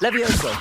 Levioso.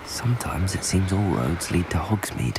Sometimes it seems all roads lead to Hogsmeade.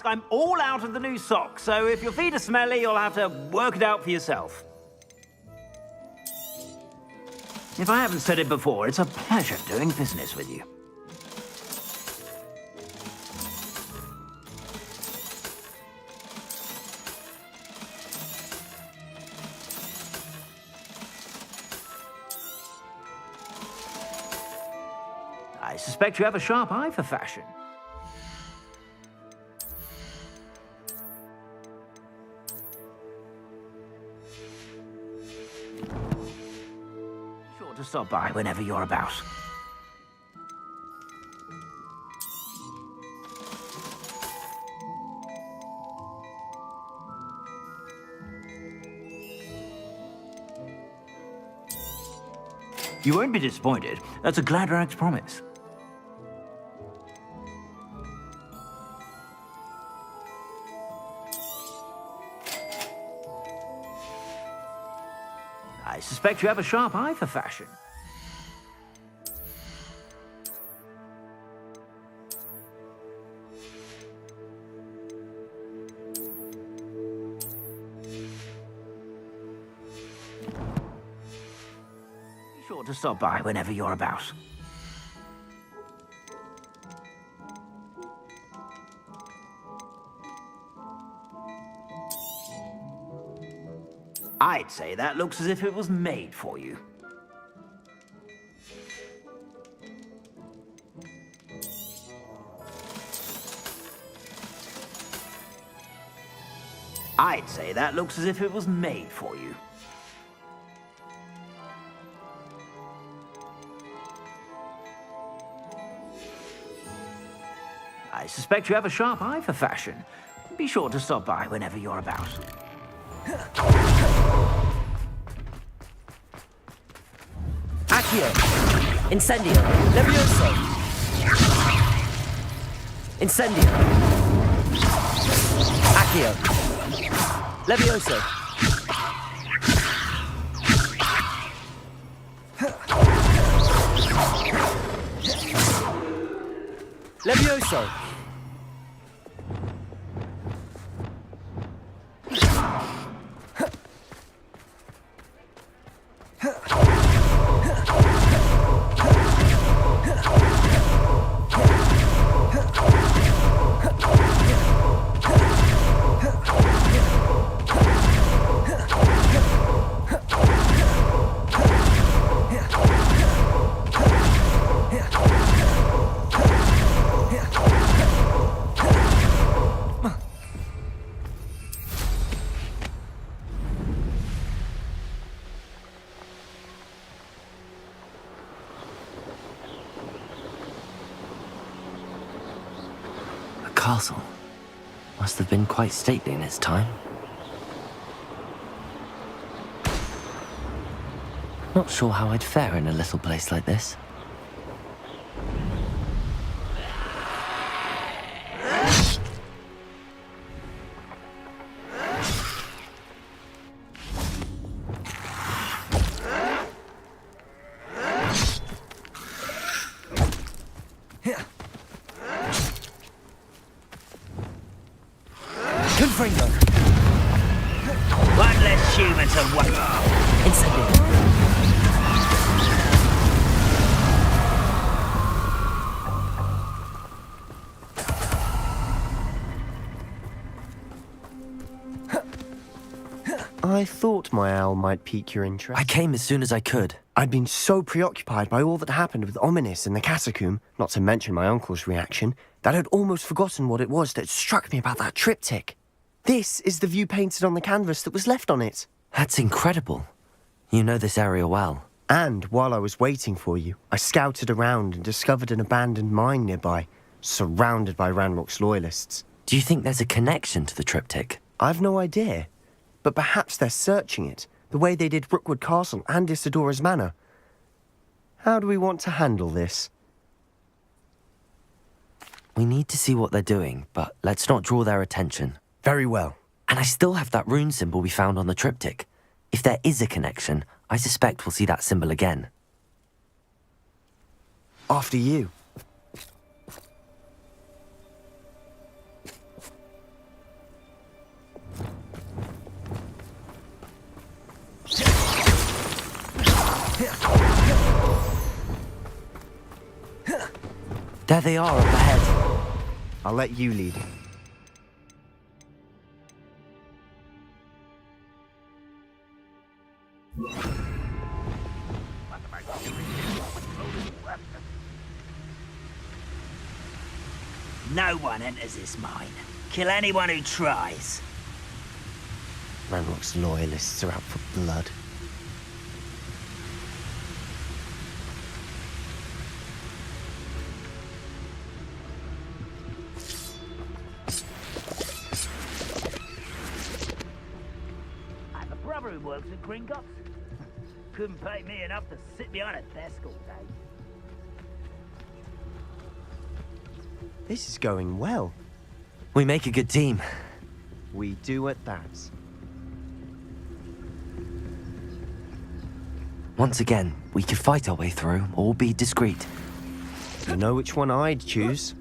I'm all out of the new socks, so if your feet are smelly, you'll have to work it out for yourself. If I haven't said it before, it's a pleasure doing business with you. I suspect you have a sharp eye for fashion. To stop by whenever you're about. You won't be disappointed. That's a Gladrax promise. I suspect you have a sharp eye for fashion. Be sure to stop by whenever you're about. I'd say that looks as if it was made for you. I'd say that looks as if it was made for you. I suspect you have a sharp eye for fashion. Be sure to stop by whenever you're about. Accio. Incendio. Levioso. Incendio. Accio. Levioso. Levioso. castle. Must have been quite stately in its time. Not sure how I'd fare in a little place like this. Confringo. One less human to worry. Incendio. I thought my owl might pique your interest. I came as soon as I could. I'd been so preoccupied by all that happened with Ominis in the catacomb, not to mention my uncle's reaction, that I'd almost forgotten what it was that struck me about that triptych. This is the view painted on the canvas that was left on it. That's incredible. You know this area well. And while I was waiting for you, I scouted around and discovered an abandoned mine nearby, surrounded by Ranrock's loyalists. Do you think there's a connection to the triptych? I've no idea, but perhaps they're searching it, the way they did Rookwood Castle and Isidora's Manor. How do we want to handle this? We need to see what they're doing, but let's not draw their attention. Very well. And I still have that rune symbol we found on the triptych. If there is a connection, I suspect we'll see that symbol again. After you. There they are up ahead. I'll let you lead. No one enters this mine. Kill anyone who tries. Ranrock's loyalists are out for blood. I have a brother who works at Gringotts. Couldn't pay me enough to sit behind a desk all day. This is going well. We make a good team. We do at that. Once again, we could fight our way through or be discreet. You know which one I'd choose?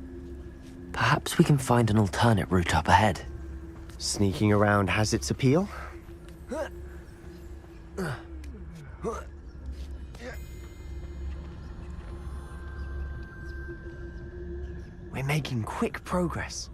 Perhaps we can find an alternate route up ahead. Sneaking around has its appeal. We're making quick progress.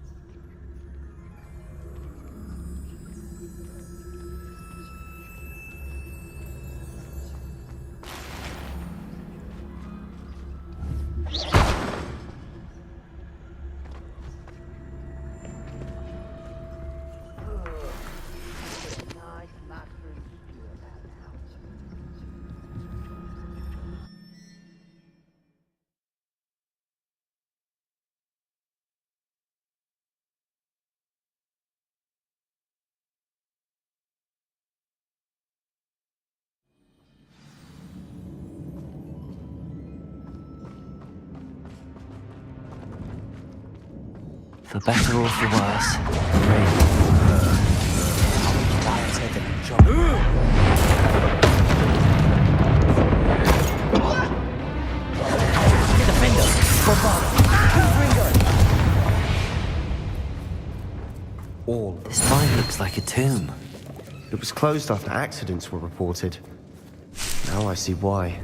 For better or for worse, rain. Defender. Bombard. All. This mine looks like a tomb. It was closed after accidents were reported. Now I see why.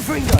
Confringo!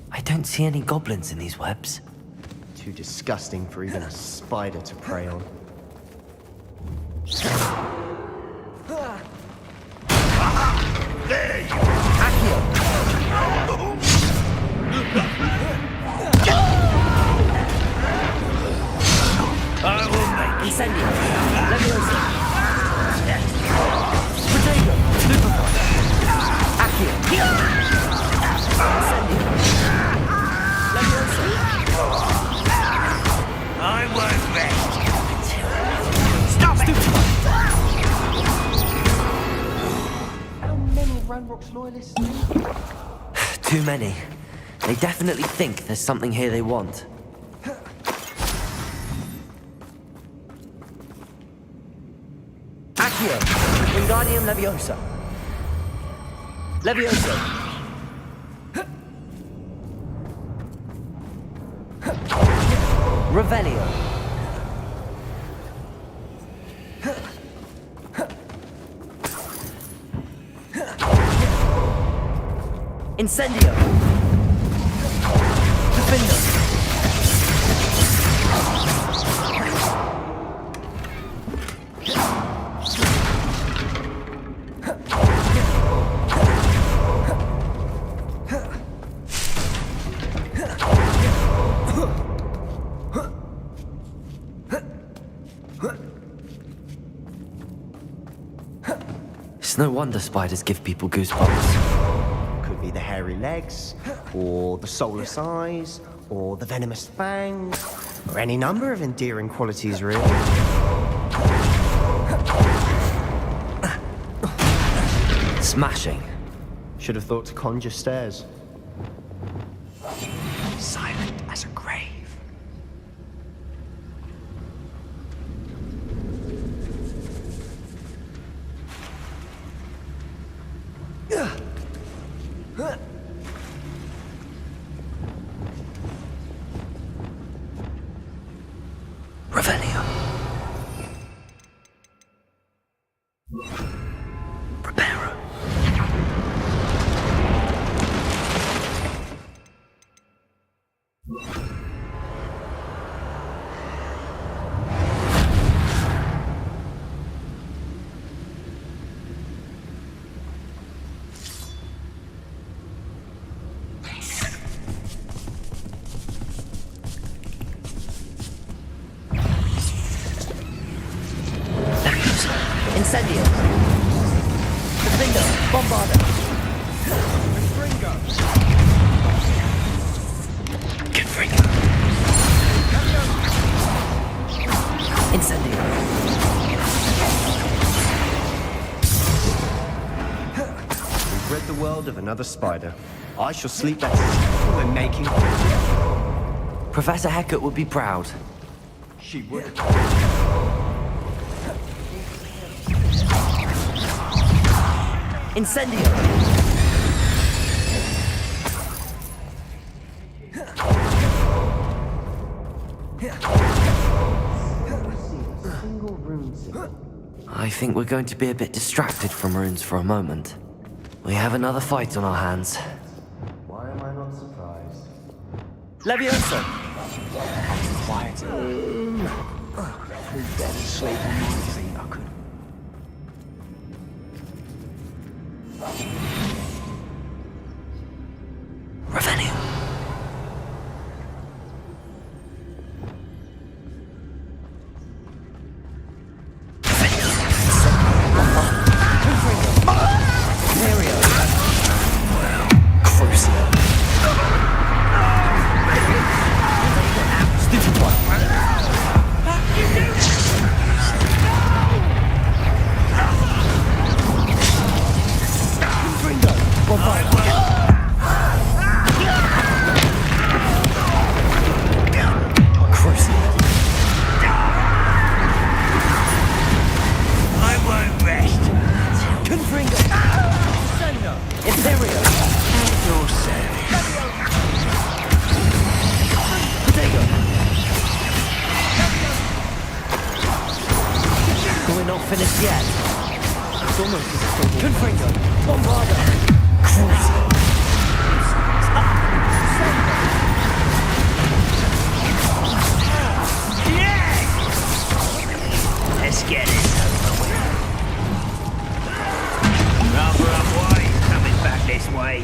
I don't see any goblins in these webs. Too disgusting for even a spider to prey on. There you I will make Incendio. Leviosa. Potato. Stupefy. Accio. Incendio. Leviosa. I won't rest. Stop it! How many Ranrock's loyalists? Too many. They definitely think there's something here they want. Accio. Wingardium Leviosa. Leviosa. Revelio. Incendio. Defender. It's no wonder spiders give people goosebumps. Could be the hairy legs, or the soulless eyes, or the venomous fangs, or any number of endearing qualities, really. Smashing. Should have thought to conjure stairs. Silent as a grave. Revelio. Preparo. Incendio. Defender. Bombarda. Confringo. Incendio. We've rid the world of another spider. I shall sleep better when making. Professor Hecat would be proud. She would. Incendio. I think we're going to be a bit distracted from runes for a moment. We have another fight on our hands. Why am I not surprised? Leviosa! Quiet. Who's dead asleep on my feet? I could. Revenue. Finished yet? It's almost as if they Confringo! Bombarda! Let's get this over with. Rather unwise coming back this way.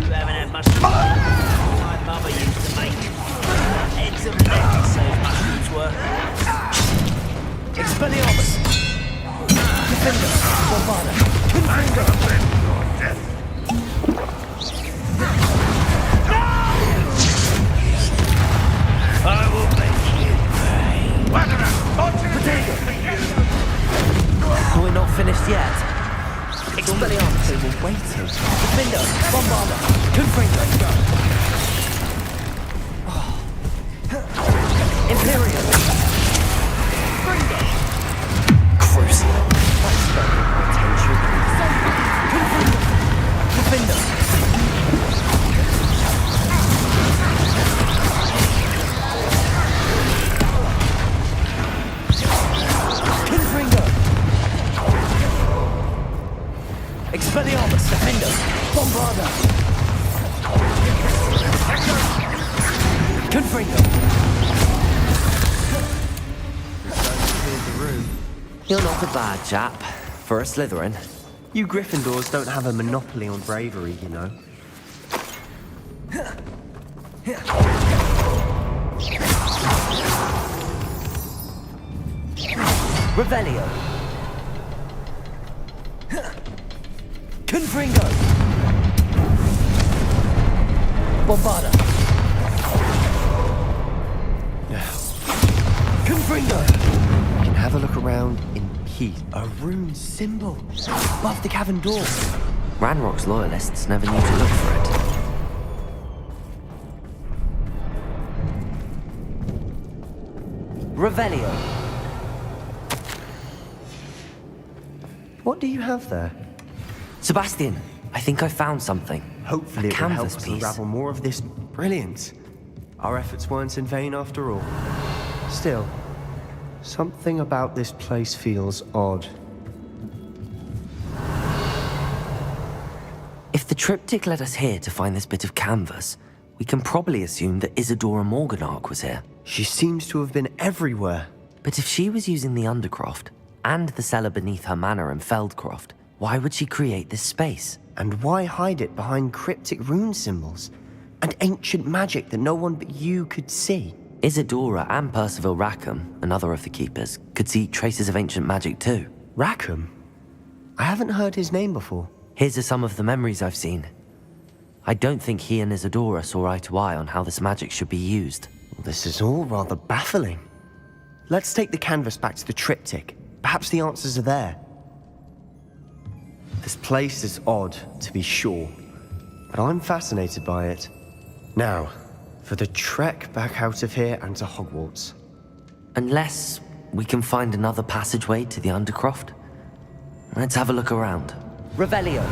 You haven't had much to my mother used to make. Eggs and lettuce, those mushrooms were. Expelliarmus! Defender! Bombarda! Confringo! I will make you pay. Potato! We're not finished yet. Expelliarmus! They were waiting. Defender! Bombarda! Confringo! Imperial! Gringo! Crucial. That's got potential. Confringo! Defender! Confringo! Expelliarmus! Defender! Bombarda! Confringo! You're not a bad chap. For a Slytherin. You Gryffindors don't have a monopoly on bravery, you know. Revelio! Confringo! Bombarda! Confringo! We can have a look around in peace. A rune symbol above the cavern door. Ranrock's loyalists never knew to look for it. Revelio! What do you have there? Sebastian, I think I found something. Hopefully A it will help canvas us piece. unravel more of this brilliance. Our efforts weren't in vain after all. Still, something about this place feels odd. If the triptych led us here to find this bit of canvas, we can probably assume that Isadora Morganark was here. She seems to have been everywhere. But if she was using the Undercroft, and the cellar beneath her manor in Feldcroft, why would she create this space? And why hide it behind cryptic rune symbols? And ancient magic that no one but you could see? Isadora and Percival Rackham, another of the Keepers, could see traces of ancient magic too. Rackham? I haven't heard his name before. His are some of the memories I've seen. I don't think he and Isadora saw eye to eye on how this magic should be used. This is all rather baffling. Let's take the canvas back to the triptych. Perhaps the answers are there. This place is odd, to be sure, but I'm fascinated by it. Now, for the trek back out of here and to Hogwarts. Unless we can find another passageway to the Undercroft. Let's have a look around. Revelio.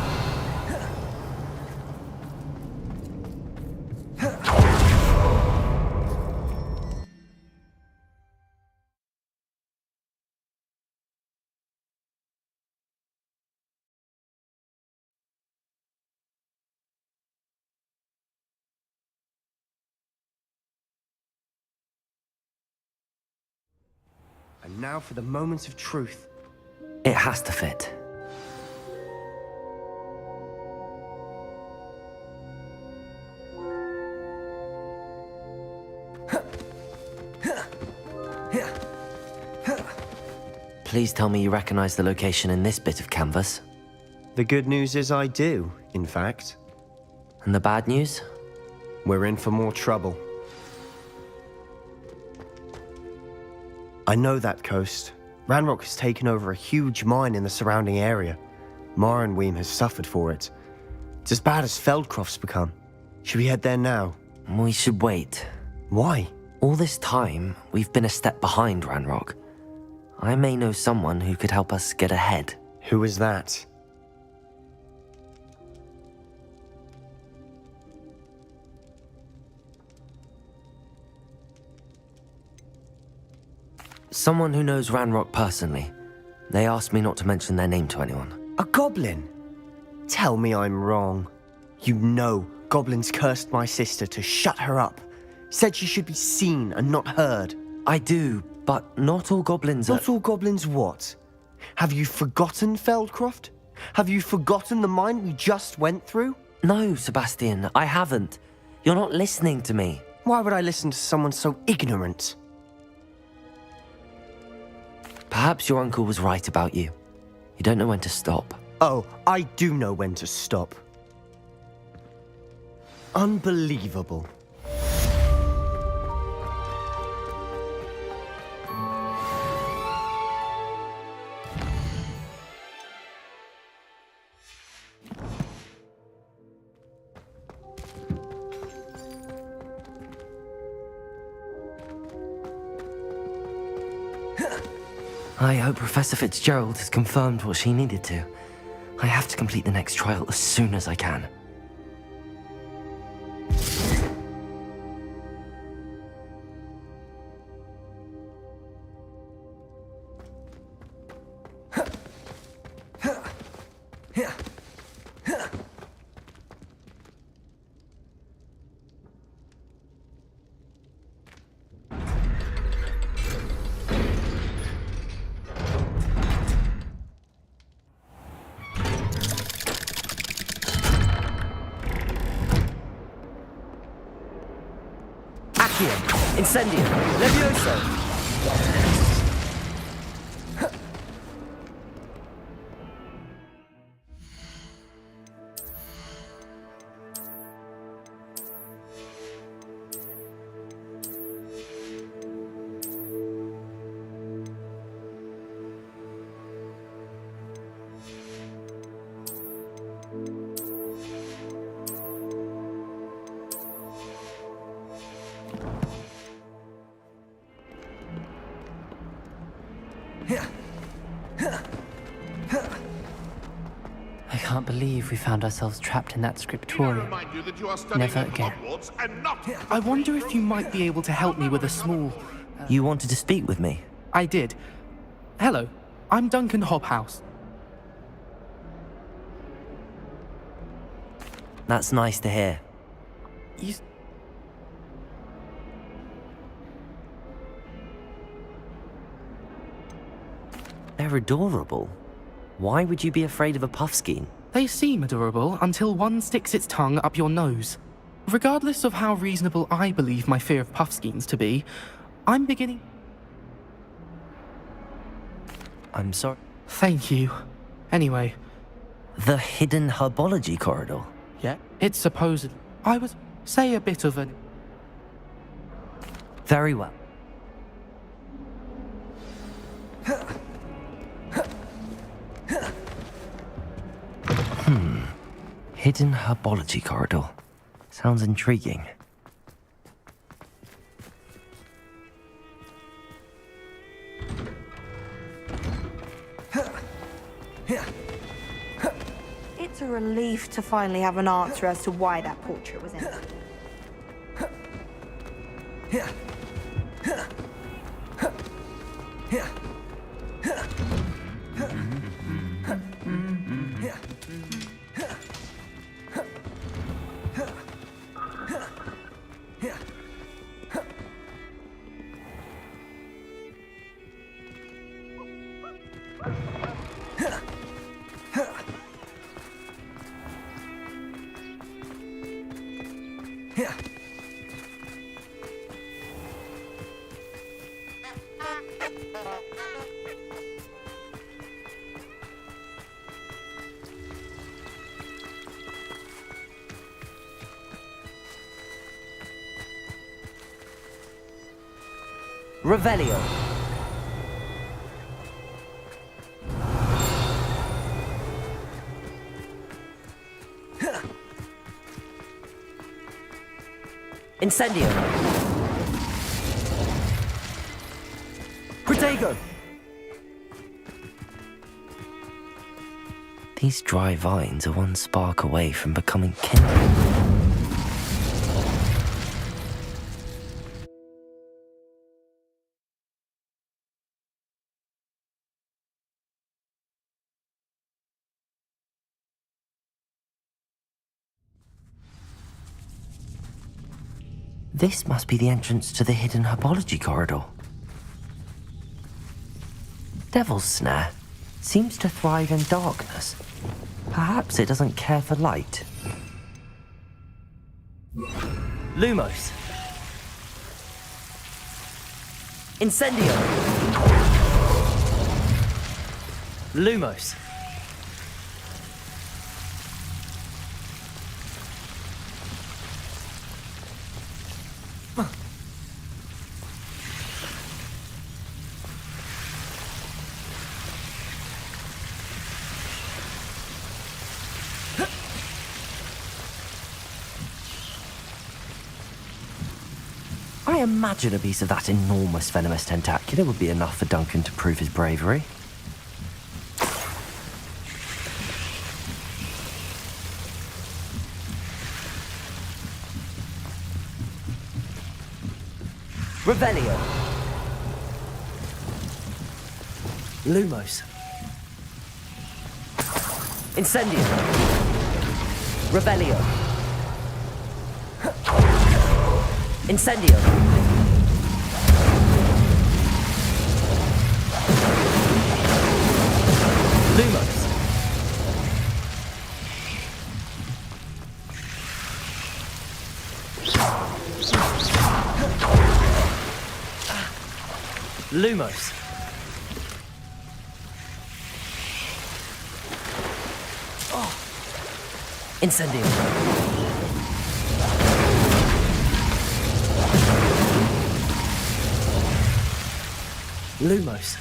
And now for the moment of truth. It has to fit. Please tell me you recognize the location in this bit of canvas. The good news is I do, in fact. And the bad news? We're in for more trouble. I know that coast. Ranrock has taken over a huge mine in the surrounding area. Morinweem has suffered for it. It's as bad as Feldcroft's become. Should we head there now? We should wait. Why? All this time, we've been a step behind Ranrock. I may know someone who could help us get ahead. Who is that? Someone who knows Ranrock personally. They asked me not to mention their name to anyone. A goblin? Tell me I'm wrong. You know goblins cursed my sister to shut her up. Said she should be seen and not heard. I do, but not all goblins are... Not all goblins what? Have you forgotten Feldcroft? Have you forgotten the mine we just went through? No, Sebastian, I haven't. You're not listening to me. Why would I listen to someone so ignorant? Perhaps your uncle was right about you. You don't know when to stop. Oh, I do know when to stop. Unbelievable. I hope Professor Fitzgerald has confirmed what she needed to. I have to complete the next trial as soon as I can. Incendio. Levioso. I can't believe we found ourselves trapped in that scriptorium. Never again. I wonder if you might be able to help me with a small... You wanted to speak with me? I did. Hello, I'm Duncan Hobhouse. That's nice to hear. You... They're adorable. Why would you be afraid of a puffskein? They seem adorable until one sticks its tongue up your nose. Regardless of how reasonable I believe my fear of puffskeins to be, I'm beginning... I'm sorry. Thank you. Anyway... The hidden herbology corridor? Yeah? It's supposed... I was, say, a bit of an... Very well. Hidden herbology corridor. Sounds intriguing. It's a relief to finally have an answer as to why that portrait was empty. Revelio. Incendio. Protego. These dry vines are one spark away from becoming kindled. This must be the entrance to the hidden herbology corridor. Devil's Snare seems to thrive in darkness. Perhaps it doesn't care for light. Lumos. Incendio. Lumos. I imagine a piece of that enormous venomous tentacular would be enough for Duncan to prove his bravery. Revelio. Lumos. Incendio. Revelio. Incendio. Lumos. Lumos. Incendio. Lumos.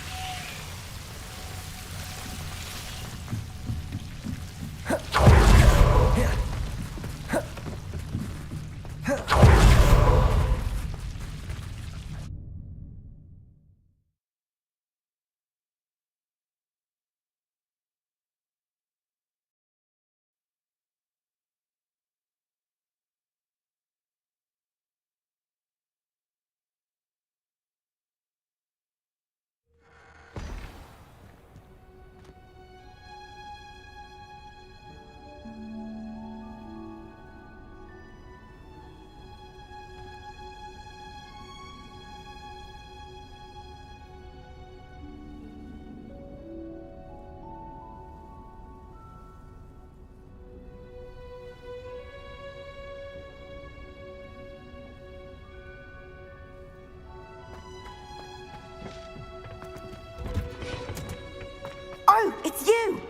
Oh, it's you!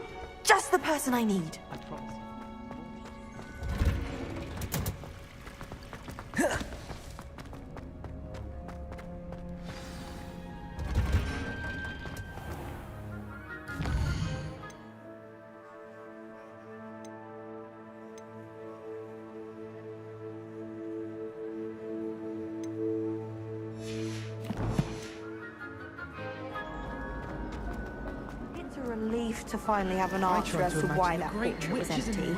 Just the person I need. I promise. relief to finally have an answer as to why that portrait was empty.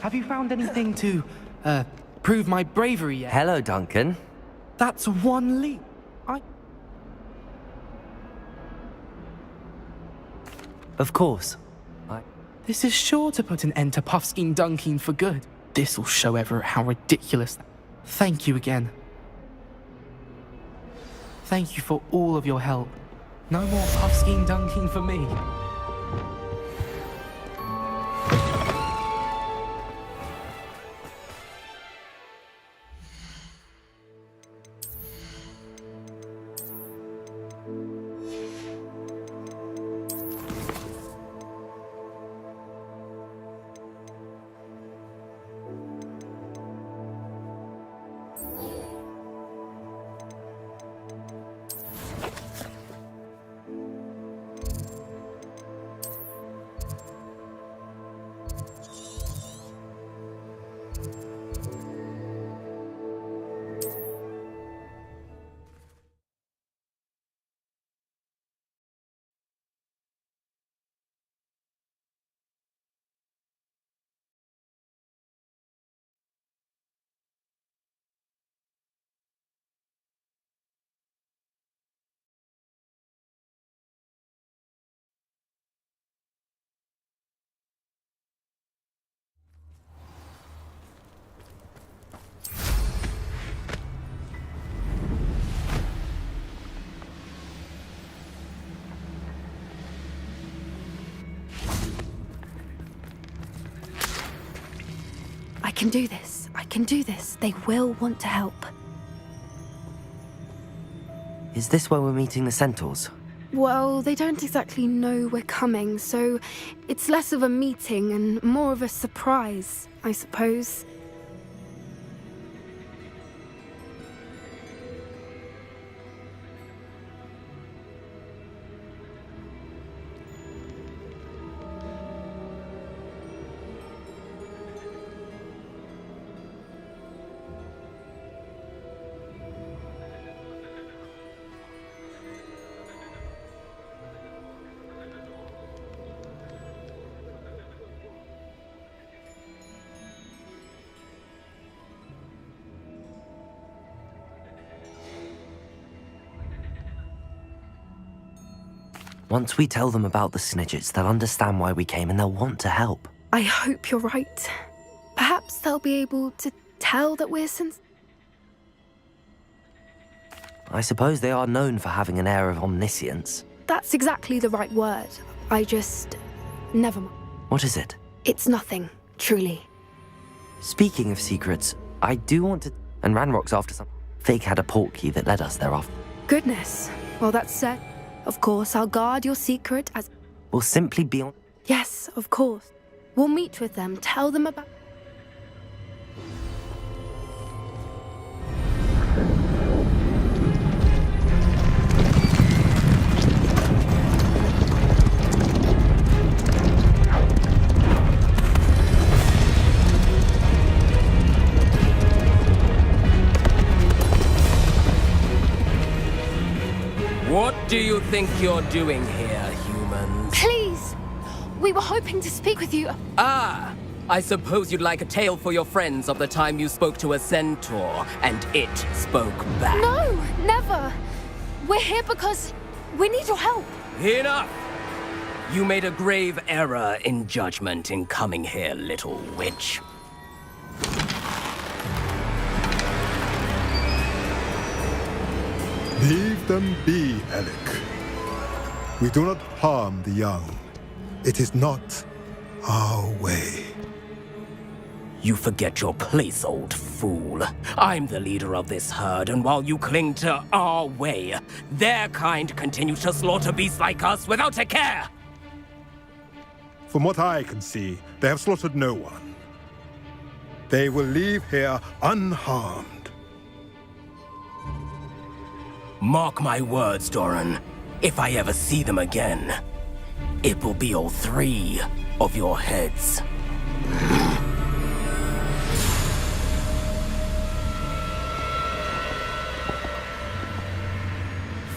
Have you found anything to, prove my bravery yet? Hello, Duncan. That's one leap. Of course. This is sure to put an end to Puffskein Dunking for good. This'll show Everett how ridiculous. Thank you again. Thank you for all of your help. No more Puffskein Dunking for me. I can do this. I can do this. They will want to help. Is this where we're meeting the Centaurs? Well, they don't exactly know we're coming, so it's less of a meeting and more of a surprise, I suppose. Once we tell them about the Snidgets, they'll understand why we came and they'll want to help. I hope you're right. Perhaps they'll be able to tell that we're I suppose they are known for having an air of omniscience. That's exactly the right word. Never mind. What is it? It's nothing, truly. Speaking of secrets, I do want to... And Ranrock's after some... Fig had a port key that led us thereafter. Goodness. Well, that's said. Of course, I'll guard your secret as... We'll simply be on... Yes, of course. We'll meet with them, tell them about... What do you think you're doing here, humans? Please! We were hoping to speak with you. Ah! I suppose you'd like a tale for your friends of the time you spoke to a centaur, and it spoke back. No, never! We're here because we need your help. Enough! You made a grave error in judgment in coming here, little witch. Leave them be, Alec. We do not harm the young. It is not our way. You forget your place, old fool. I'm the leader of this herd, and while you cling to our way, their kind continue to slaughter beasts like us without a care! From what I can see, they have slaughtered no one. They will leave here unharmed. Mark my words, Doran. If I ever see them again, it will be all 3 of your heads.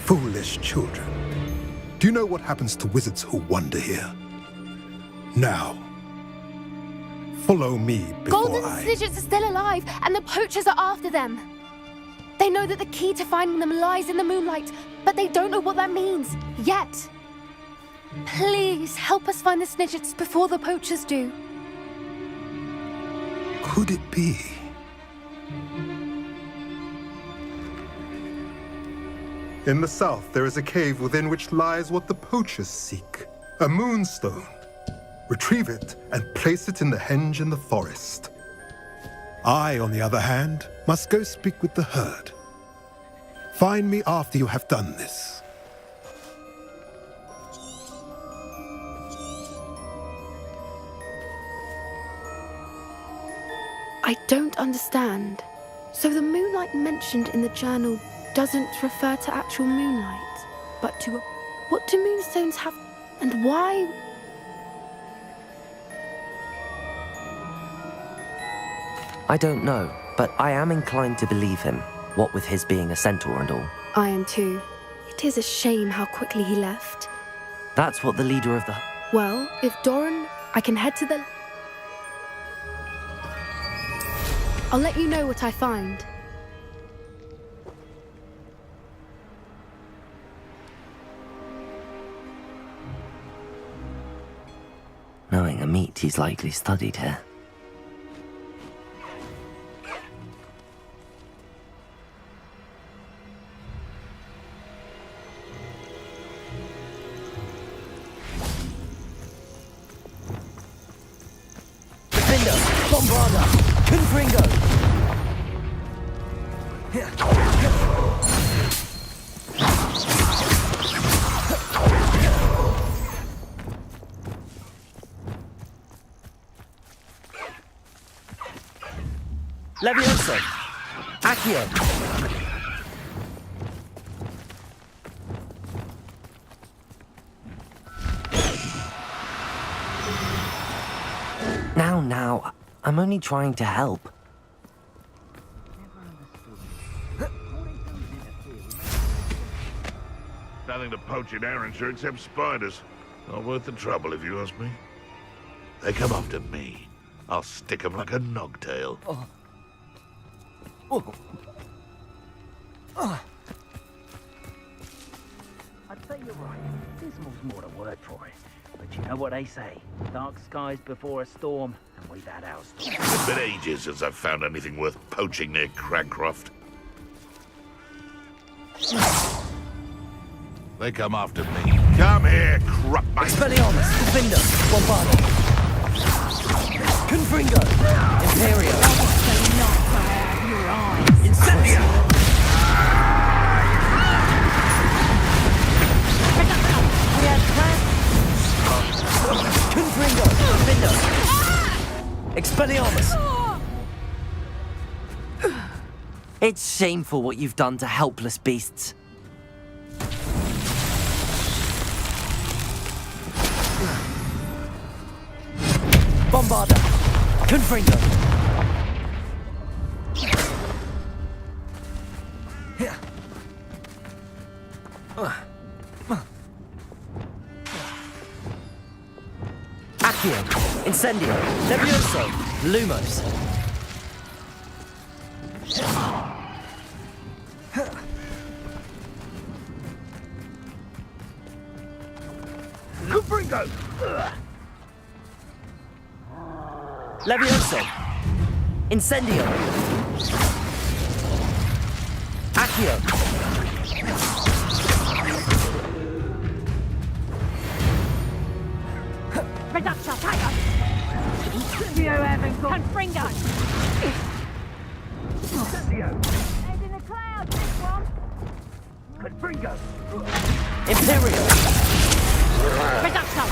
Foolish children. Do you know what happens to wizards who wander here? Now, follow me before Golden Snidgets are still alive, and the poachers are after them. They know that the key to finding them lies in the moonlight, but they don't know what that means, yet. Please, help us find the Snidgets before the poachers do. Could it be? In the south, there is a cave within which lies what the poachers seek. A moonstone. Retrieve it and place it in the henge in the forest. I, on the other hand, must go speak with the herd. Find me after you have done this. I don't understand. So the moonlight mentioned in the journal doesn't refer to actual moonlight, but to what do moonstones have, and why? I don't know, but I am inclined to believe him, what with his being a centaur and all. I am too. It is a shame how quickly he left. That's what the leader of the... Well, if Doran, I can head to the... I'll let you know what I find. Knowing a meat he's likely studied here. Defender! Bombarda! Confringo! Levioso! Accio! Now, I'm only trying to help. Nothing to poach in Arrynshire except spiders. Not worth the trouble, if you ask me. They come after me. I'll stick 'em like a nogtail. I'd say you're right. Dismal's more the word for it. But you know what they say. Dark skies before a storm, and we've had our storm. It's been ages since I've found anything worth poaching near Cragcroft. They come after me. Come here, Crupmate. Expelliarmus! Defender! Bombarda! Confringo! Imperio! Incendio! Confringo! Defender! Expelliarmus! It's shameful what you've done to helpless beasts. Bombarda! Confringo! Accio! Incendio! Levioso! Lumos! Confringo! Levioso! Incendio! Accio! Reduction, tiger! Incendio, Evan, Confringo! Incendio! Head in the clouds, this one! Confringo! Imperio! Reduction!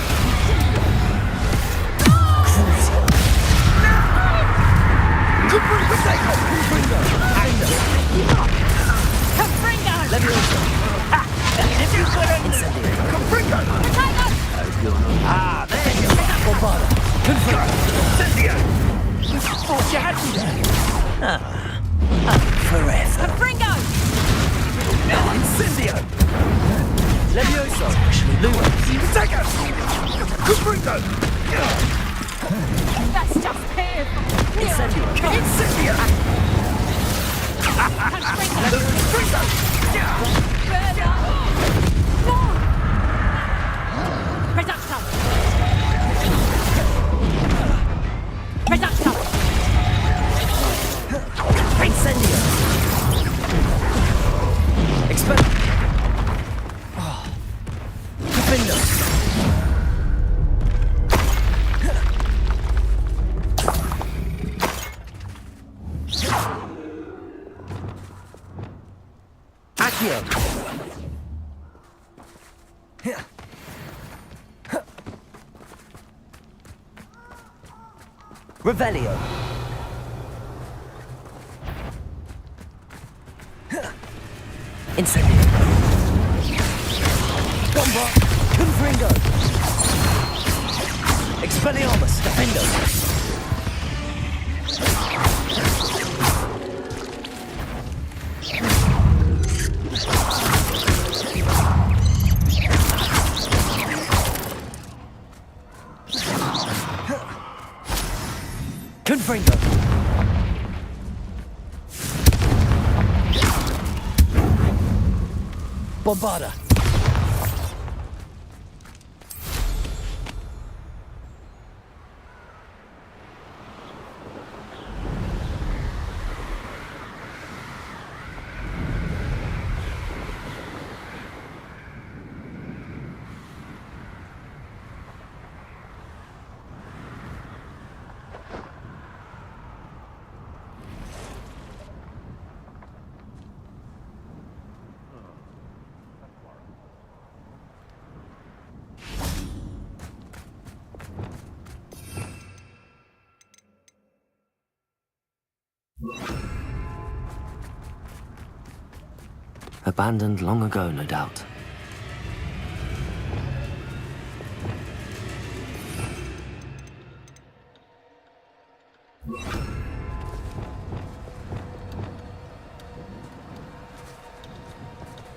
Confringo! Confringo! Levioso! Forever. Confringo! Incendio! Levioso! Lua! Dagger! Confringo! That's just here! Incendio! Incendio! Confringo! Reducto! Reducto! Incendio! Expel! Oh. Confringo! Accio! Revelio! Incendio! Bomba! Confringo! Expelliarmus! Defendo! Confringo! Bombarda! Abandoned long ago, no doubt.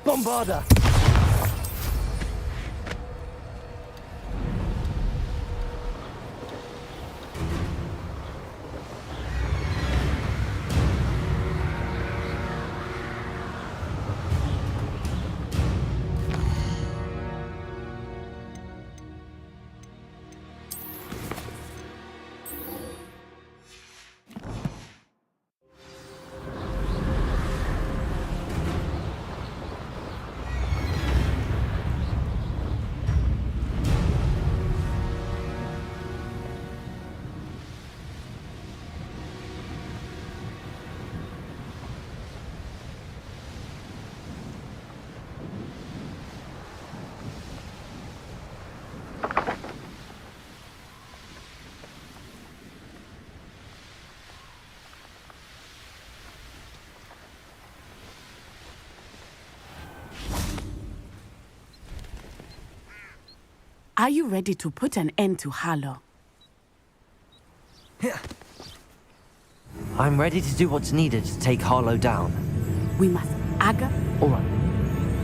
Bombarda! Are you ready to put an end to Harlow? I'm ready to do what's needed to take Harlow down. We must Aga All right.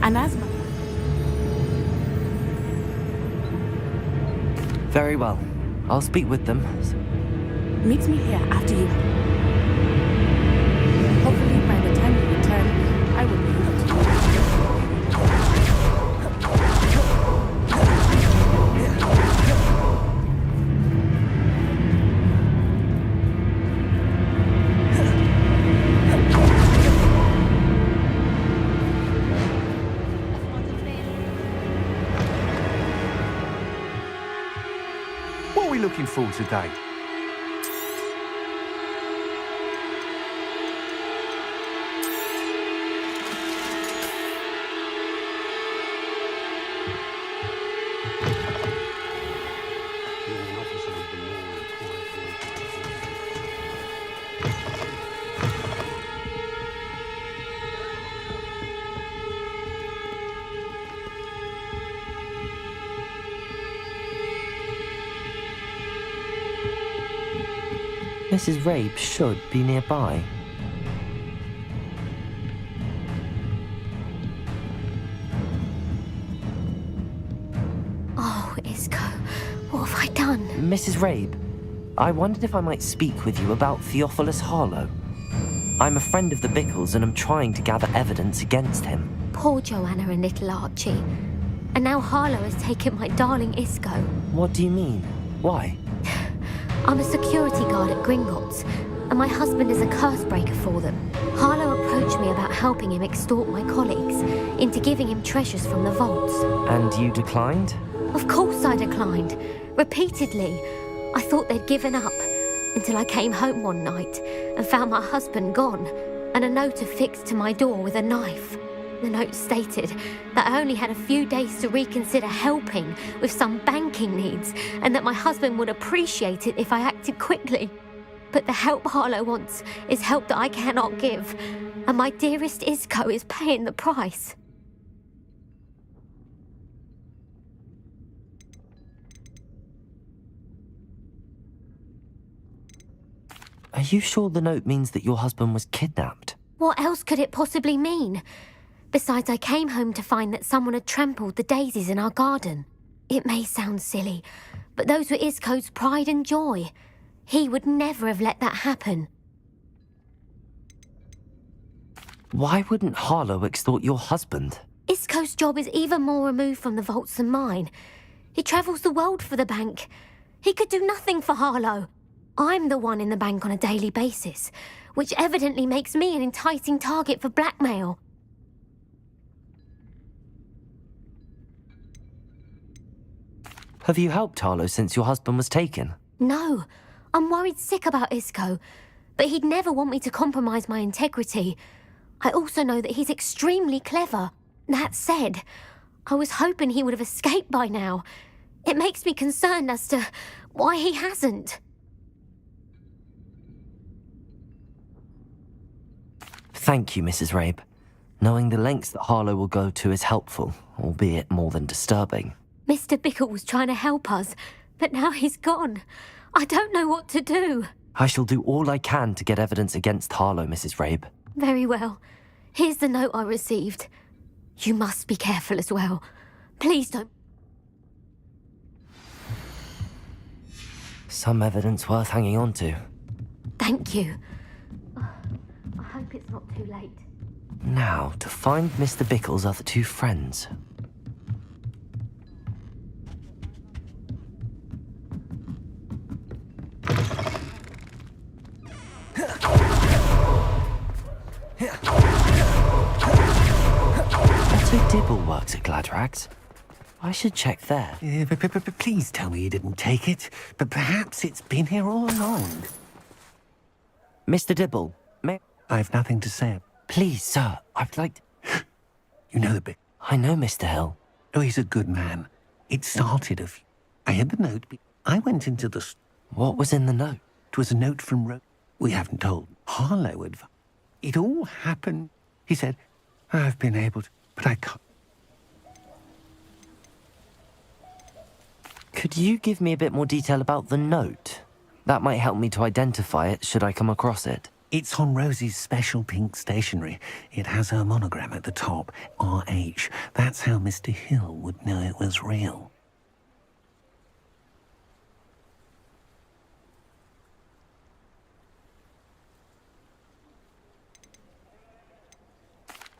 and Asma. Very well. I'll speak with them. Meet me here after you. Hopefully by the time you return, I will be able to. What are we looking for today? Mrs. Rabe should be nearby. done? Mrs. Rabe, I wondered if I might speak with you about Theophilus Harlow. I'm a friend of the Bickles and I'm trying to gather evidence against him. Poor Joanna and little Archie. And now Harlow has taken my darling Isco. What do you mean? Why? I'm a security guard at Gringotts, and my husband is a curse breaker for them. Harlow approached me about helping him extort my colleagues into giving him treasures from the vaults. And you declined? Of course I declined. Repeatedly. I thought they'd given up, until I came home one night and found my husband gone, and a note affixed to my door with a knife. The note stated that I only had a few days to reconsider helping with some banking needs, and that my husband would appreciate it if I acted quickly. But the help Harlow wants is help that I cannot give, and my dearest Isco is paying the price. Are you sure the note means that your husband was kidnapped? What else could it possibly mean? Besides, I came home to find that someone had trampled the daisies in our garden. It may sound silly, but those were Isco's pride and joy. He would never have let that happen. Why wouldn't Harlow extort your husband? Isco's job is even more removed from the vaults than mine. He travels the world for the bank. He could do nothing for Harlow. I'm the one in the bank on a daily basis, which evidently makes me an enticing target for blackmail. Have you helped Harlow since your husband was taken? No, I'm worried sick about Isco, but he'd never want me to compromise my integrity. I also know that he's extremely clever. That said, I was hoping he would have escaped by now. It makes me concerned as to why he hasn't. Thank you, Mrs. Rabe. Knowing the lengths that Harlow will go to is helpful, albeit more than disturbing. Mr. Bickle was trying to help us, but now he's gone. I don't know what to do. I shall do all I can to get evidence against Harlow, Mrs. Rabe. Very well. Here's the note I received. You must be careful as well. Please don't... Some evidence worth hanging on to. Thank you. I hope it's not too late. Now, to find Mr. Bickle's other two friends. Dibble works at Gladrags. I should check there. Please tell me you didn't take it, but perhaps it's been here all along. Mr. Dibble, may... I've nothing to say. Please, sir, I'd like to... You know the bit. I know Mr. Hill. Oh, he's a good man. It started of... I had the note. I went into the... What was in the note? It was a note from We haven't told. Harlow advised. It all happened. He said, I've been able to... But I can't. Could you give me a bit more detail about the note? That might help me to identify it should I come across it. It's on Rosie's special pink stationery. It has her monogram at the top, RH. That's how Mr. Hill would know it was real.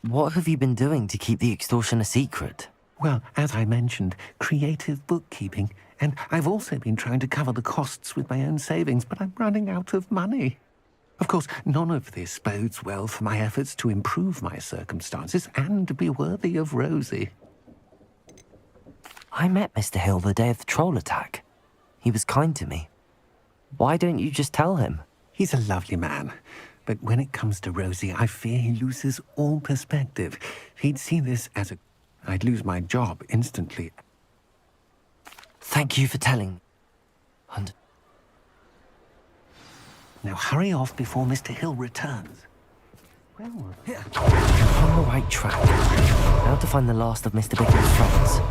What have you been doing to keep the extortion a secret? Well, as I mentioned, creative bookkeeping. And I've also been trying to cover the costs with my own savings, but I'm running out of money. Of course, none of this bodes well for my efforts to improve my circumstances and be worthy of Rosie. I met Mr. Hill the day of the troll attack. He was kind to me. Why don't you just tell him? He's a lovely man. But when it comes to Rosie, I fear he loses all perspective. He'd see this as I'd lose my job instantly. Thank you for telling. And... Now hurry off before Mr. Hill returns. Well, you're on the right track. Now to find the last of Mr. Bickle's friends.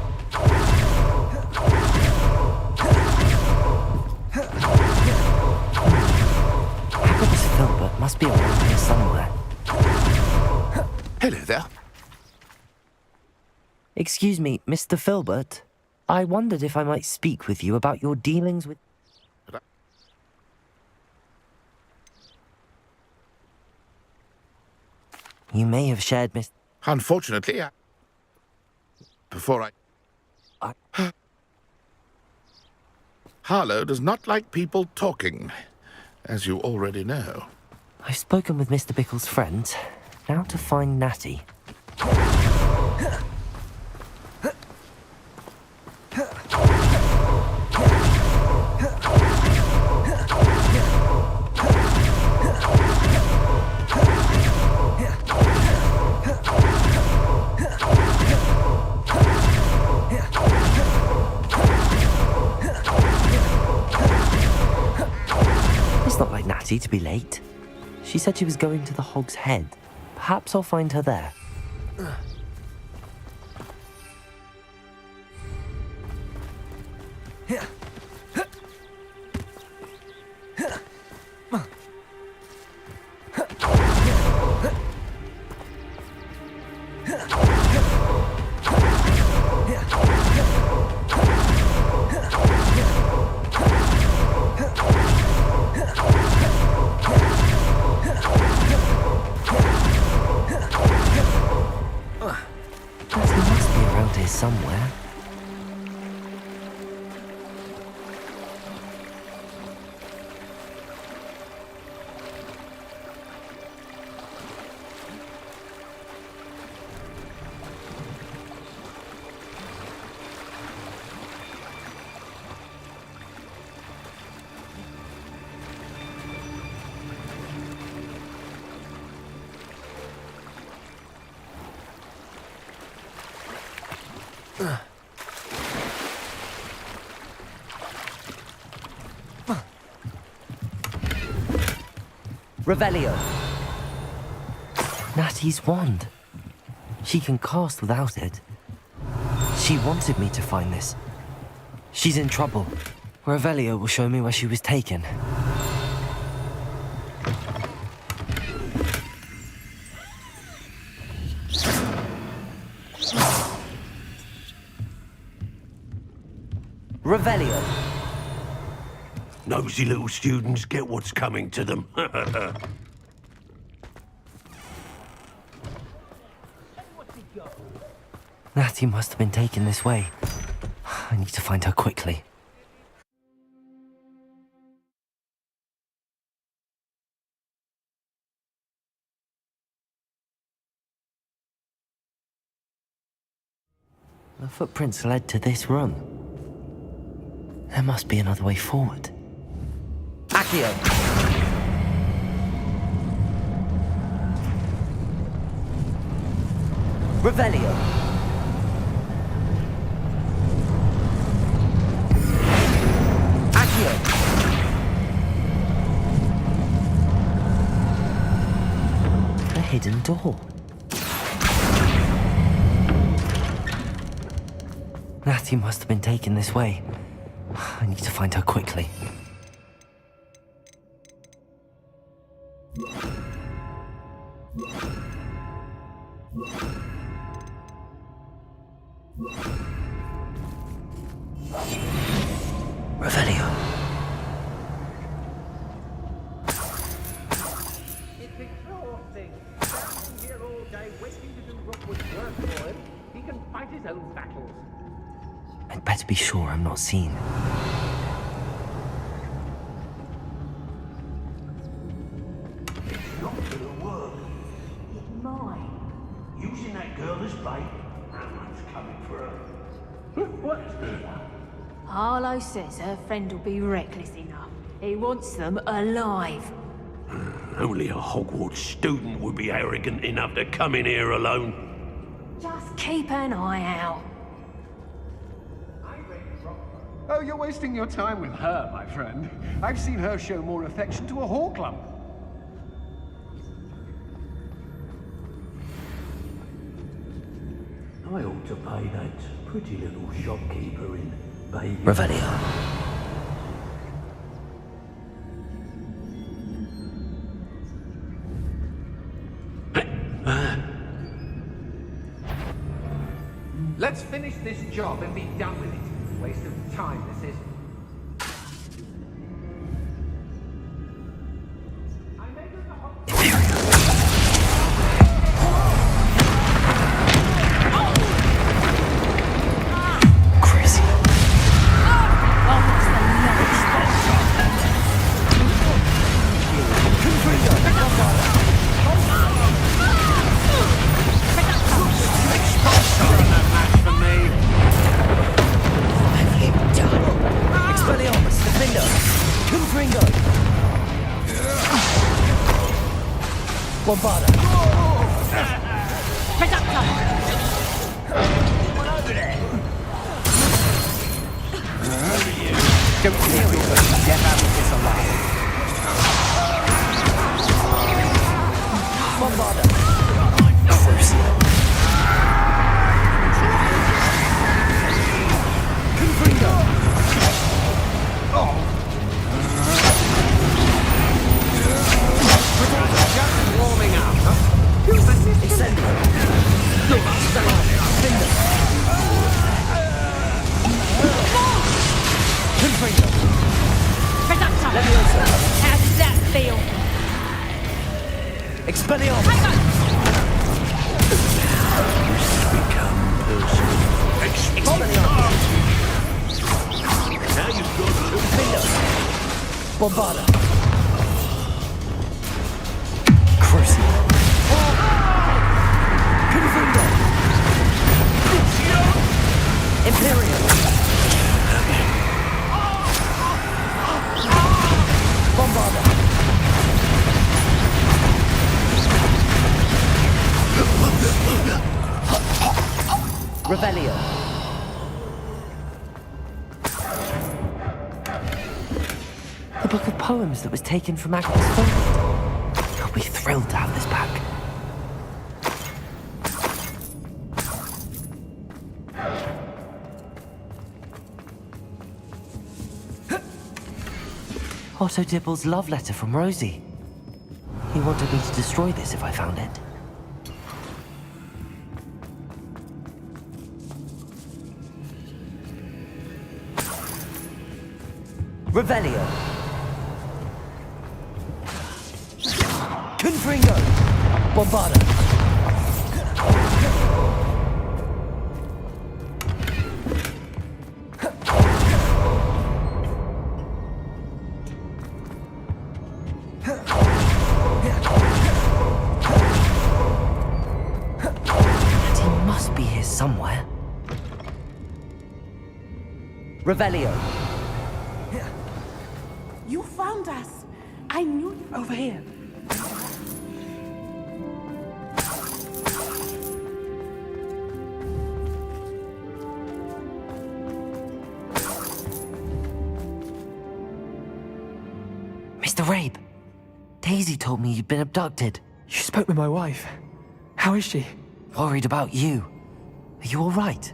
Agabus Filbert must be around here somewhere. Hello there. Excuse me, Mr. Filbert? I wondered if I might speak with you about your dealings with... You may have shared Unfortunately, before Harlow does not like people talking, as you already know. I've spoken with Mr. Bickle's friends. Now to find Natty. It's not like Natty to be late. She said she was going to the Hog's Head. Perhaps I'll find her there. Somewhere. Revelio. Natty's wand. She can cast without it. She wanted me to find this. She's in trouble. Revelio will show me where she was taken. Revelio. Nosy little students get what's coming to them. Natty must have been taken this way. I need to find her quickly. The footprints led to this room. There must be another way forward. Accio! Revelio! Accio! A hidden door. Natty must have been taken this way. I need to find her quickly. Revelio. It's exhausting. Standing here all day waiting to do Rookwood's work for him. He can fight his own battles. I'd better be sure I'm not seen. It's not gonna work. It's mine. Using that girl as bait, that one's coming for her. What's that? Harlow says her friend will be reckless enough. He wants them alive. Only a Hogwarts student would be arrogant enough to come in here alone. Just keep an eye out. Oh, you're wasting your time with her, my friend. I've seen her show more affection to a horklump. I ought to pay that pretty little shopkeeper in baby. Revelio. Let's finish this job and be done with it. Waste of time, this is. Revelio. The book of poems that was taken from Agnes Foley. I'll be thrilled to have this back. Otto Dibble's love letter from Rosie. He wanted me to destroy this if I found it. Revelio. Confringo. Bombarda. And he must be here somewhere. Revelio. You found us. I knew you. Over here. Mr. Rabe, Daisy told me you'd been abducted. You spoke with my wife. How is she? Worried about you. Are you all right?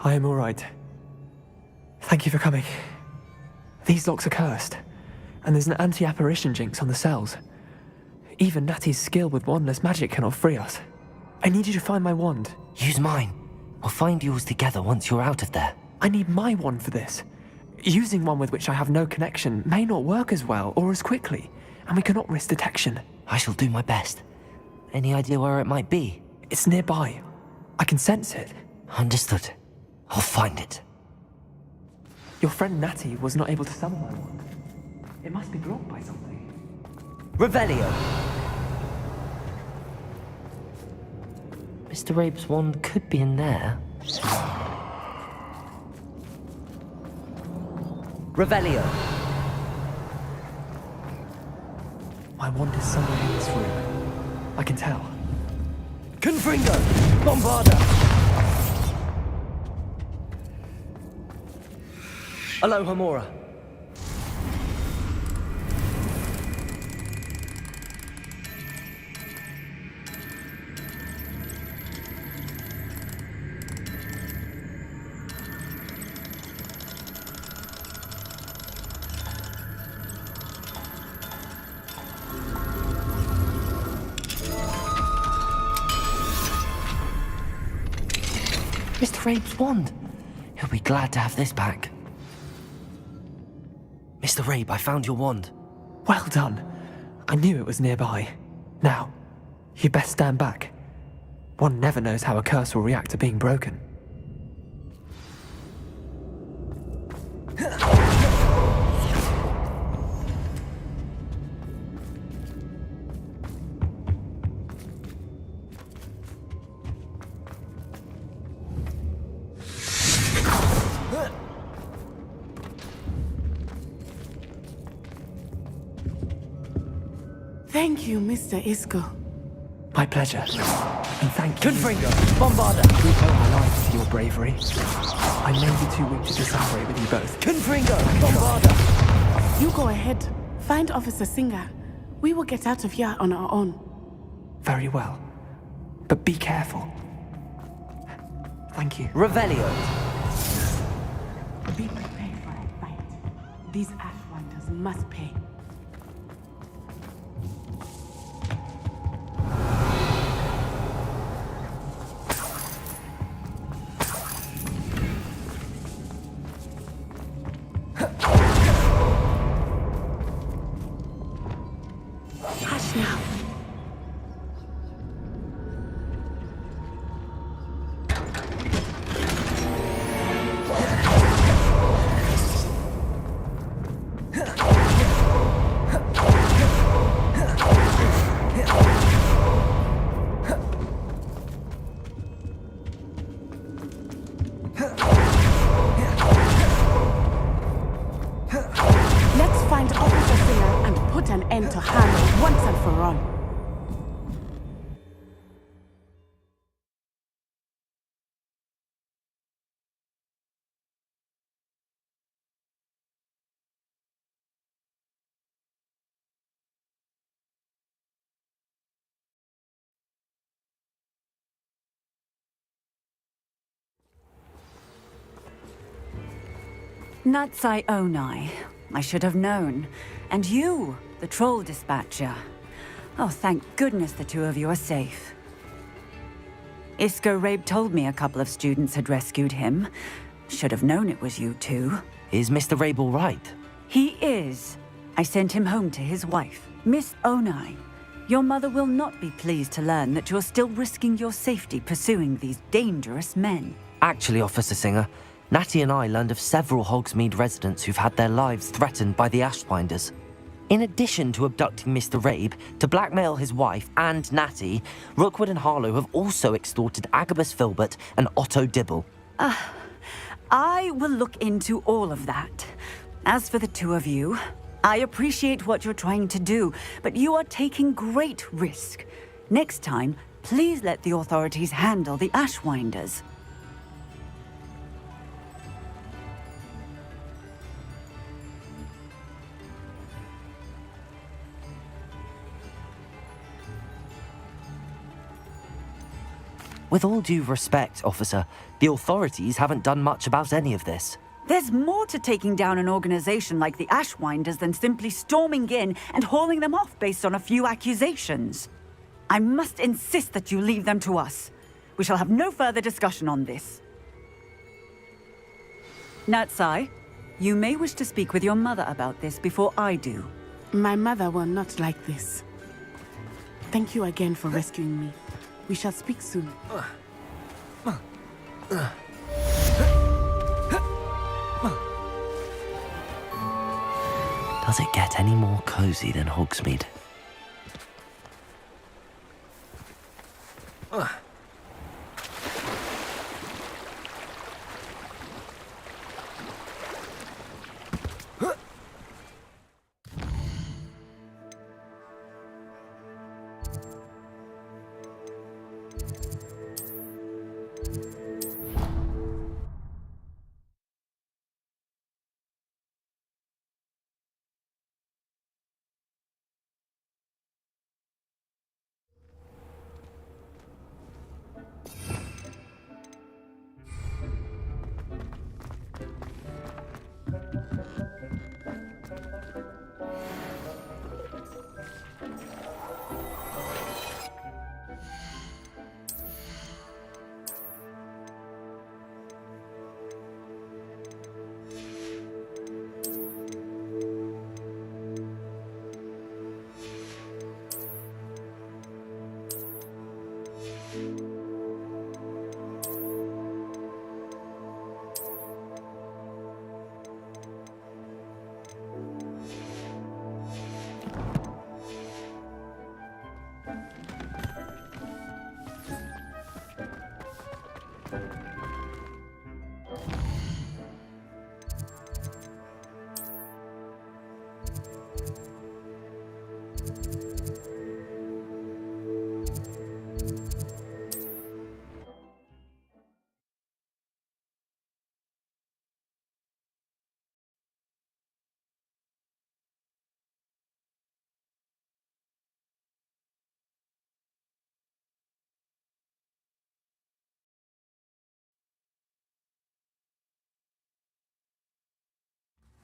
I am all right. Thank you for coming. These locks are cursed, and there's an anti-apparition jinx on the cells. Even Natty's skill with wandless magic cannot free us. I need you to find my wand. Use mine. We'll find yours together once you're out of there. I need my wand for this. Using one with which I have no connection may not work as well or as quickly, and we cannot risk detection. I shall do my best. Any idea where it might be? It's nearby. I can sense it. Understood. I'll find it. Your friend Natty was not able to summon my wand. It must be blocked by something. Revelio. Mr. Rabe's wand could be in there. Revelio. My wand is somewhere in this room. I can tell. Confringo! Bombarda! Aloha Mora. Mr. Rabe's wand. He'll be glad to have this back. Mr. Rabe, I found your wand. Well done. I knew it was nearby. Now, you best stand back. One never knows how a curse will react to being broken. Thank you, Mr. Isco. My pleasure. And thank you. Confringo, Bombarda! We owe our lives to your bravery. I may be too weak to disagree with you both. Confringo, Bombarda! You go ahead. Find Officer Singer. We will get out of here on our own. Very well. But be careful. Thank you. Revelio. Be prepared for a fight. These Ashwinders must pay. Hush now. Let's find Officer Singer and put an end to Harlow once and for all. Natsai Onai. I should have known. And you, the troll dispatcher. Oh, thank goodness the two of you are safe. Isco Rabe told me a couple of students had rescued him. Should have known it was you two. Is Mr. Rabe all right? He is. I sent him home to his wife, Miss Onai. Your mother will not be pleased to learn that you're still risking your safety pursuing these dangerous men. Actually, Officer Singer, Natty and I learned of several Hogsmeade residents who've had their lives threatened by the Ashwinders. In addition to abducting Mr. Rabe to blackmail his wife and Natty, Rookwood and Harlow have also extorted Agabus Filbert and Otto Dibble. I will look into all of that. As for the two of you, I appreciate what you're trying to do, but you are taking great risk. Next time, please let the authorities handle the Ashwinders. With all due respect, officer, the authorities haven't done much about any of this. There's more to taking down an organization like the Ashwinders than simply storming in and hauling them off based on a few accusations. I must insist that you leave them to us. We shall have no further discussion on this. Natsai, you may wish to speak with your mother about this before I do. My mother will not like this. Thank you again for rescuing me. We shall speak soon. Does it get any more cozy than Hogsmeade?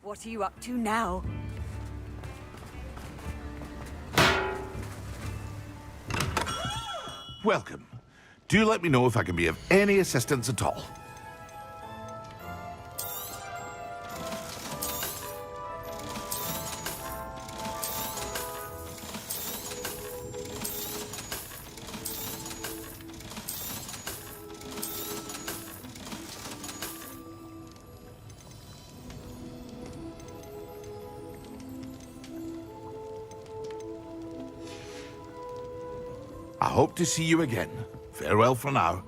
What are you up to now? Welcome. Do let me know if I can be of any assistance at all. I hope to see you again. Farewell for now.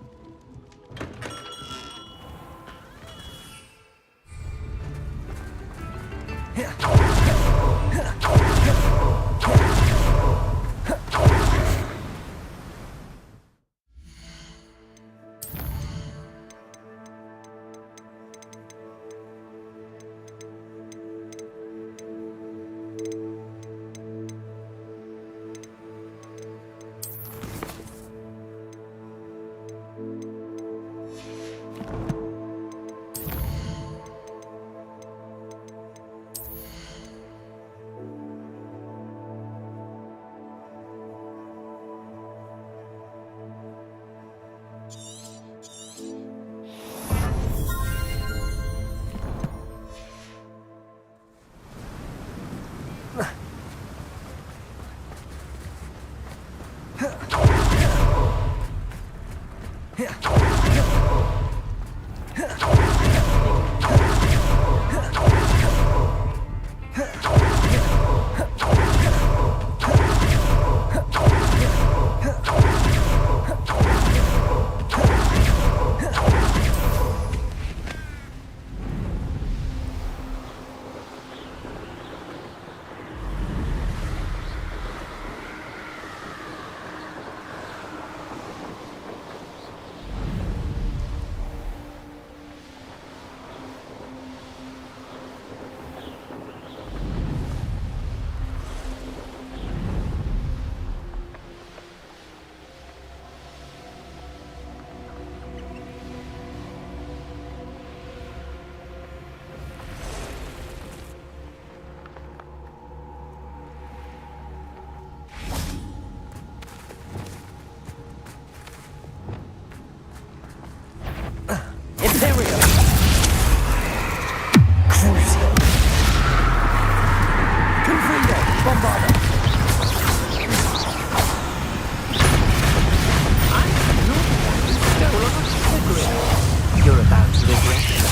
You're about to regret it.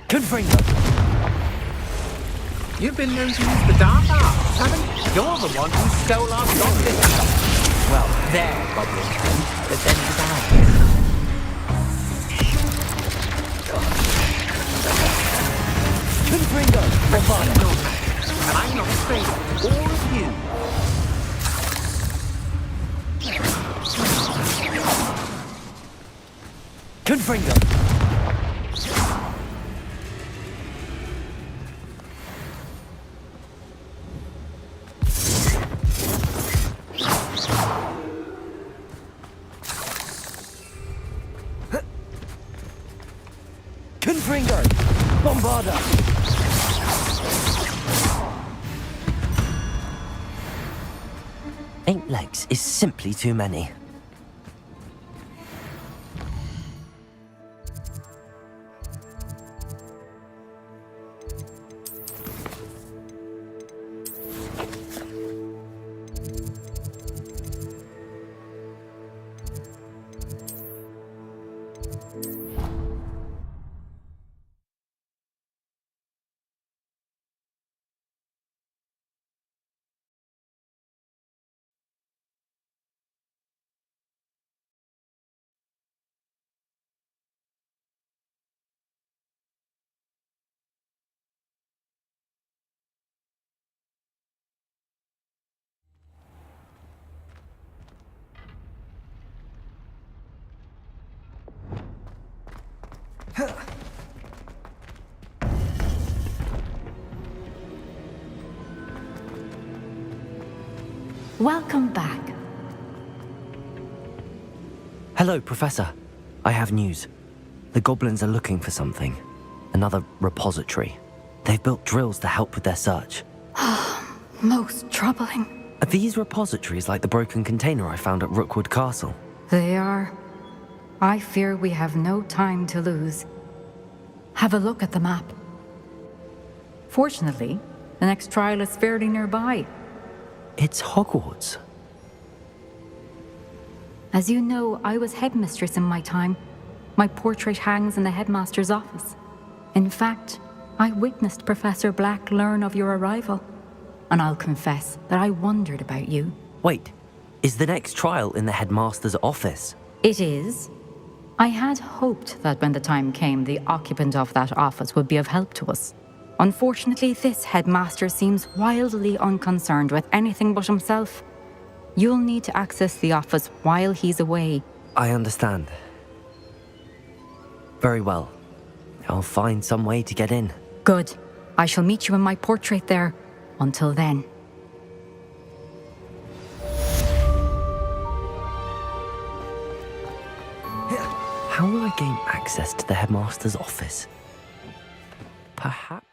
Confringo! You've been known to use the dark arts, haven't you? You're the one who stole our goblin help. Well, their goblin help, but then it's ours. Confringo! Confringo! And I'm not afraid of all of you. Confringo! Confringo! Bombarda! Eight legs is simply too many. Welcome back. Hello, Professor. I have news. The goblins are looking for something. Another repository. They've built drills to help with their search. Most troubling. Are these repositories like the broken container I found at Rookwood Castle? They are. I fear we have no time to lose. Have a look at the map. Fortunately, the next trial is fairly nearby. It's Hogwarts. As you know, I was headmistress in my time. My portrait hangs in the headmaster's office. In fact, I witnessed Professor Black learn of your arrival. And I'll confess that I wondered about you. Wait, is the next trial in the headmaster's office? It is. I had hoped that when the time came, the occupant of that office would be of help to us. Unfortunately, this headmaster seems wildly unconcerned with anything but himself. You'll need to access the office while he's away. I understand. Very well. I'll find some way to get in. Good. I shall meet you in my portrait there. Until then. How will I gain access to the headmaster's office? Perhaps...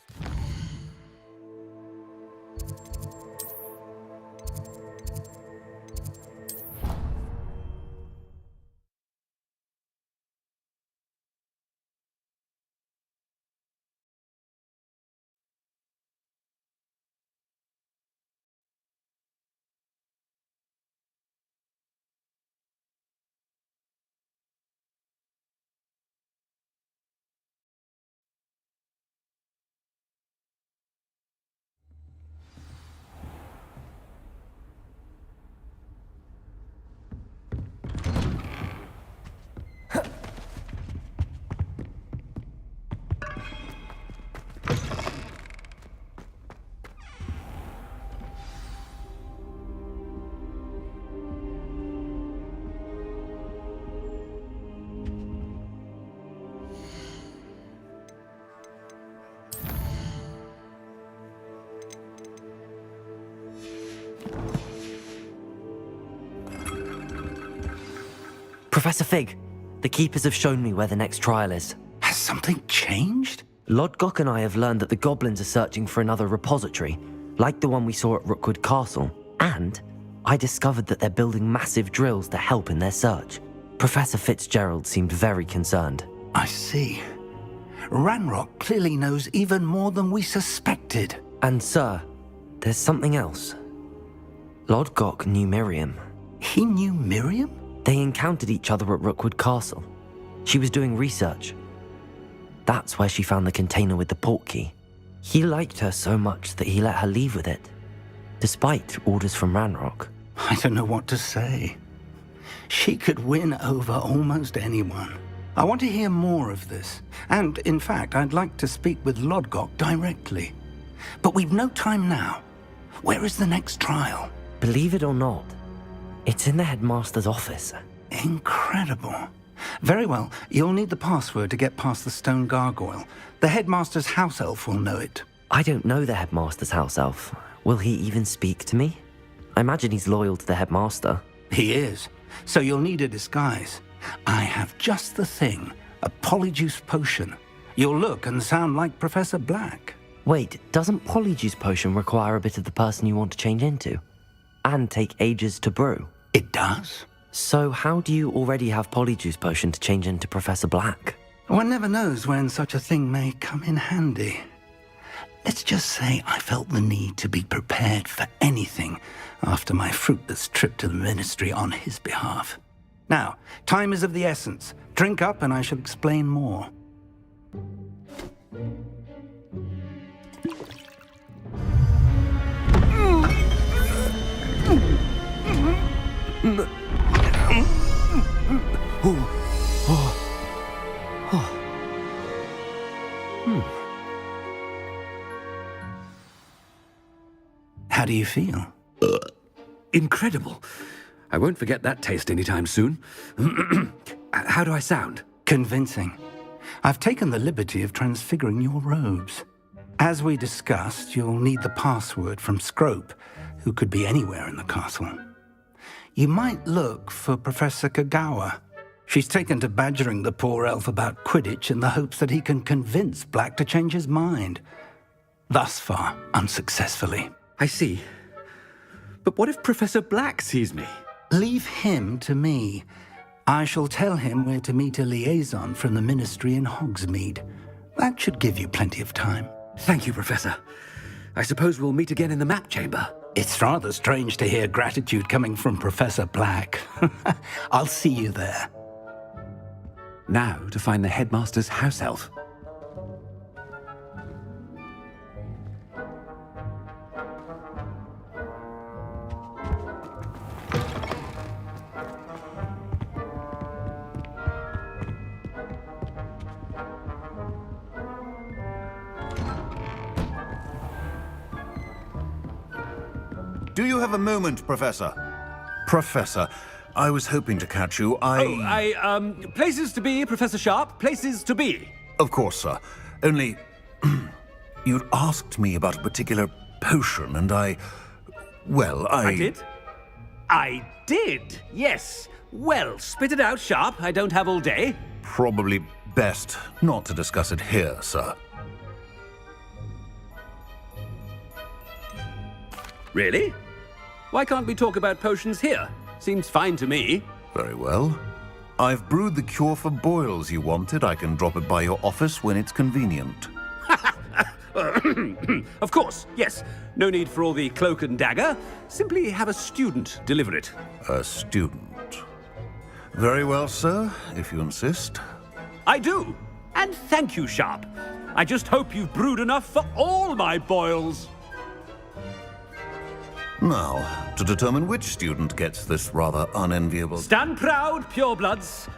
Professor Fig, the Keepers have shown me where the next trial is. Has something changed? Lodgok and I have learned that the goblins are searching for another repository, like the one we saw at Rookwood Castle. And I discovered that they're building massive drills to help in their search. Professor Fitzgerald seemed very concerned. I see. Ranrock clearly knows even more than we suspected. And sir, there's something else. Lodgok knew Miriam. He knew Miriam? They encountered each other at Rookwood Castle. She was doing research. That's where she found the container with the portkey. He liked her so much that he let her leave with it, despite orders from Ranrock. I don't know what to say. She could win over almost anyone. I want to hear more of this. And, in fact, I'd like to speak with Lodgok directly. But we've no time now. Where is the next trial? Believe it or not, it's in the headmaster's office. Incredible. Very well, you'll need the password to get past the stone gargoyle. The headmaster's house elf will know it. I don't know the headmaster's house elf. Will he even speak to me? I imagine he's loyal to the headmaster. He is. So you'll need a disguise. I have just the thing. A polyjuice potion. You'll look and sound like Professor Black. Wait, doesn't polyjuice potion require a bit of the person you want to change into? And take ages to brew? It does. So how do you already have polyjuice potion to change into Professor Black? One never knows when such a thing may come in handy. Let's just say I felt the need to be prepared for anything after my fruitless trip to the ministry on his behalf. Now, time is of the essence. Drink up and I shall explain more. How do you feel? Incredible. I won't forget that taste anytime soon. How do I sound? Convincing. I've taken the liberty of transfiguring your robes. As we discussed, you'll need the password from Scrope, who could be anywhere in the castle. You might look for Professor Kagawa. She's taken to badgering the poor elf about Quidditch in the hopes that he can convince Black to change his mind. Thus far, unsuccessfully. I see. But what if Professor Black sees me? Leave him to me. I shall tell him where to meet a liaison from the Ministry in Hogsmeade. That should give you plenty of time. Thank you, Professor. I suppose we'll meet again in the map chamber. It's rather strange to hear gratitude coming from Professor Black. I'll see you there. Now to find the headmaster's house elf. Do you have a moment, Professor? Professor, I was hoping to catch you. Places to be, Professor Sharp. Places to be. Of course, sir. Only, you'd asked me about a particular potion, and I did? I did, yes. Well, spit it out, Sharp. I don't have all day. Probably best not to discuss it here, sir. Really? Why can't we talk about potions here? Seems fine to me. Very well. I've brewed the cure for boils you wanted. I can drop it by your office when it's convenient. Of course, yes. No need for all the cloak and dagger. Simply have a student deliver it. A student. Very well, sir, if you insist. I do. And thank you, Sharp. I just hope you've brewed enough for all my boils. Now, to determine which student gets this rather unenviable... Stand proud, purebloods.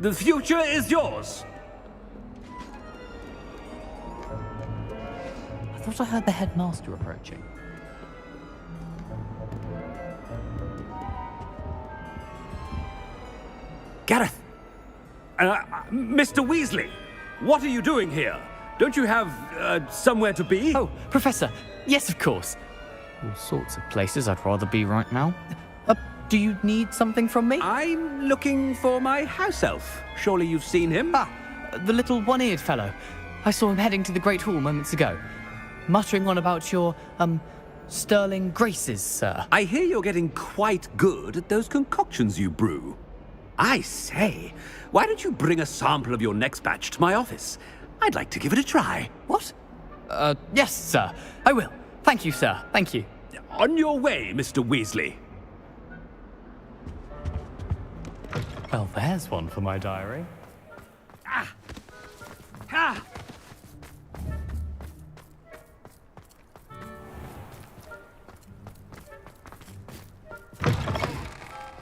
The future is yours. I thought I heard the headmaster approaching. Gareth! Mr. Weasley, what are you doing here? Don't you have somewhere to be? Oh, Professor, yes, of course. All sorts of places I'd rather be right now. Do you need something from me? I'm looking for my house elf. Surely you've seen him? Ah, the little one-eared fellow. I saw him heading to the Great Hall moments ago, muttering on about your, sterling graces, sir. I hear you're getting quite good at those concoctions you brew. I say, why don't you bring a sample of your next batch to my office? I'd like to give it a try. What? Yes, sir. I will. Thank you, sir. Thank you. On your way, Mr. Weasley. Well, there's one for my diary. Ah! Ha!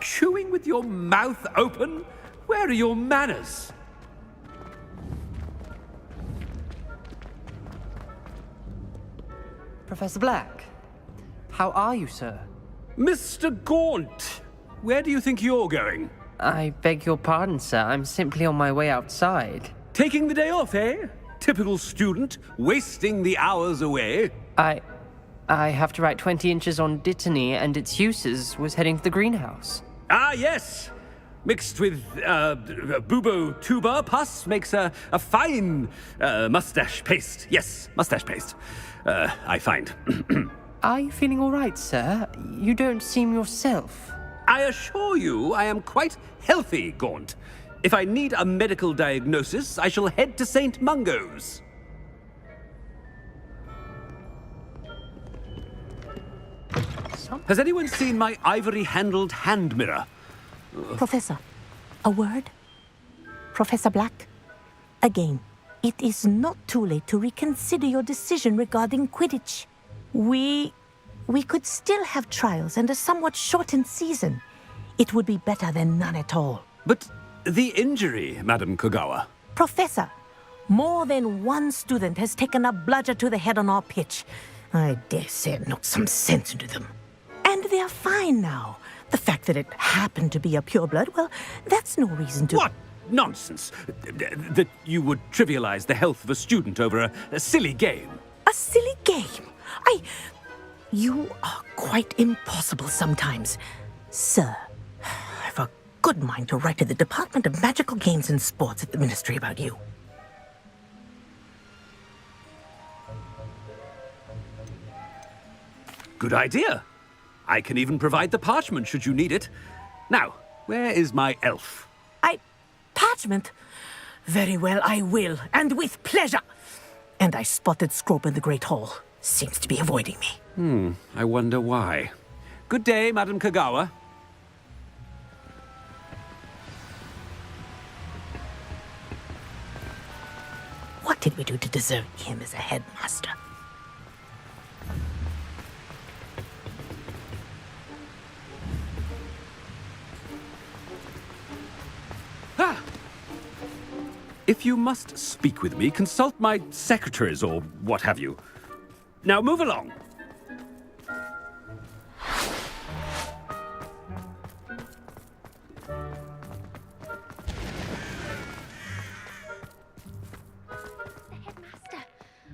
Chewing with your mouth open? Where are your manners? Professor Black, how are you, sir? Mr. Gaunt, where do you think you're going? I beg your pardon, sir. I'm simply on my way outside. Taking the day off, eh? Typical student, wasting the hours away. I have to write 20 inches on Dittany and its uses. Was heading to the greenhouse. Ah, yes. Mixed with bubo tuber pus makes a fine mustache paste. Yes, mustache paste. I find. Are you feeling all right, sir? You don't seem yourself. I assure you I am quite healthy, Gaunt. If I need a medical diagnosis, I shall head to St. Mungo's. Has anyone seen my ivory-handled hand mirror? Professor, a word? Professor Black, again, it is not too late to reconsider your decision regarding Quidditch. We could still have trials and a somewhat shortened season. It would be better than none at all. But the injury, Madam Kagawa. Professor, more than one student has taken a bludger to the head on our pitch. I dare say it knocked some sense into them. And they are fine now. The fact that it happened to be a pureblood, well, that's no reason to... What? nonsense. That you would trivialize the health of a student over a silly game. A silly game? You are quite impossible sometimes. Sir, I've a good mind to write to the Department of Magical Games and Sports at the Ministry about you. Good idea. I can even provide the parchment should you need it. Now, where is my elf? Parchment? Very well, I will, and with pleasure. And I spotted Scrope in the Great Hall. Seems to be avoiding me. I wonder why. Good day, Madam Kagawa. What did we do to deserve him as a headmaster? If you must speak with me, consult my secretaries or what have you. Now move along.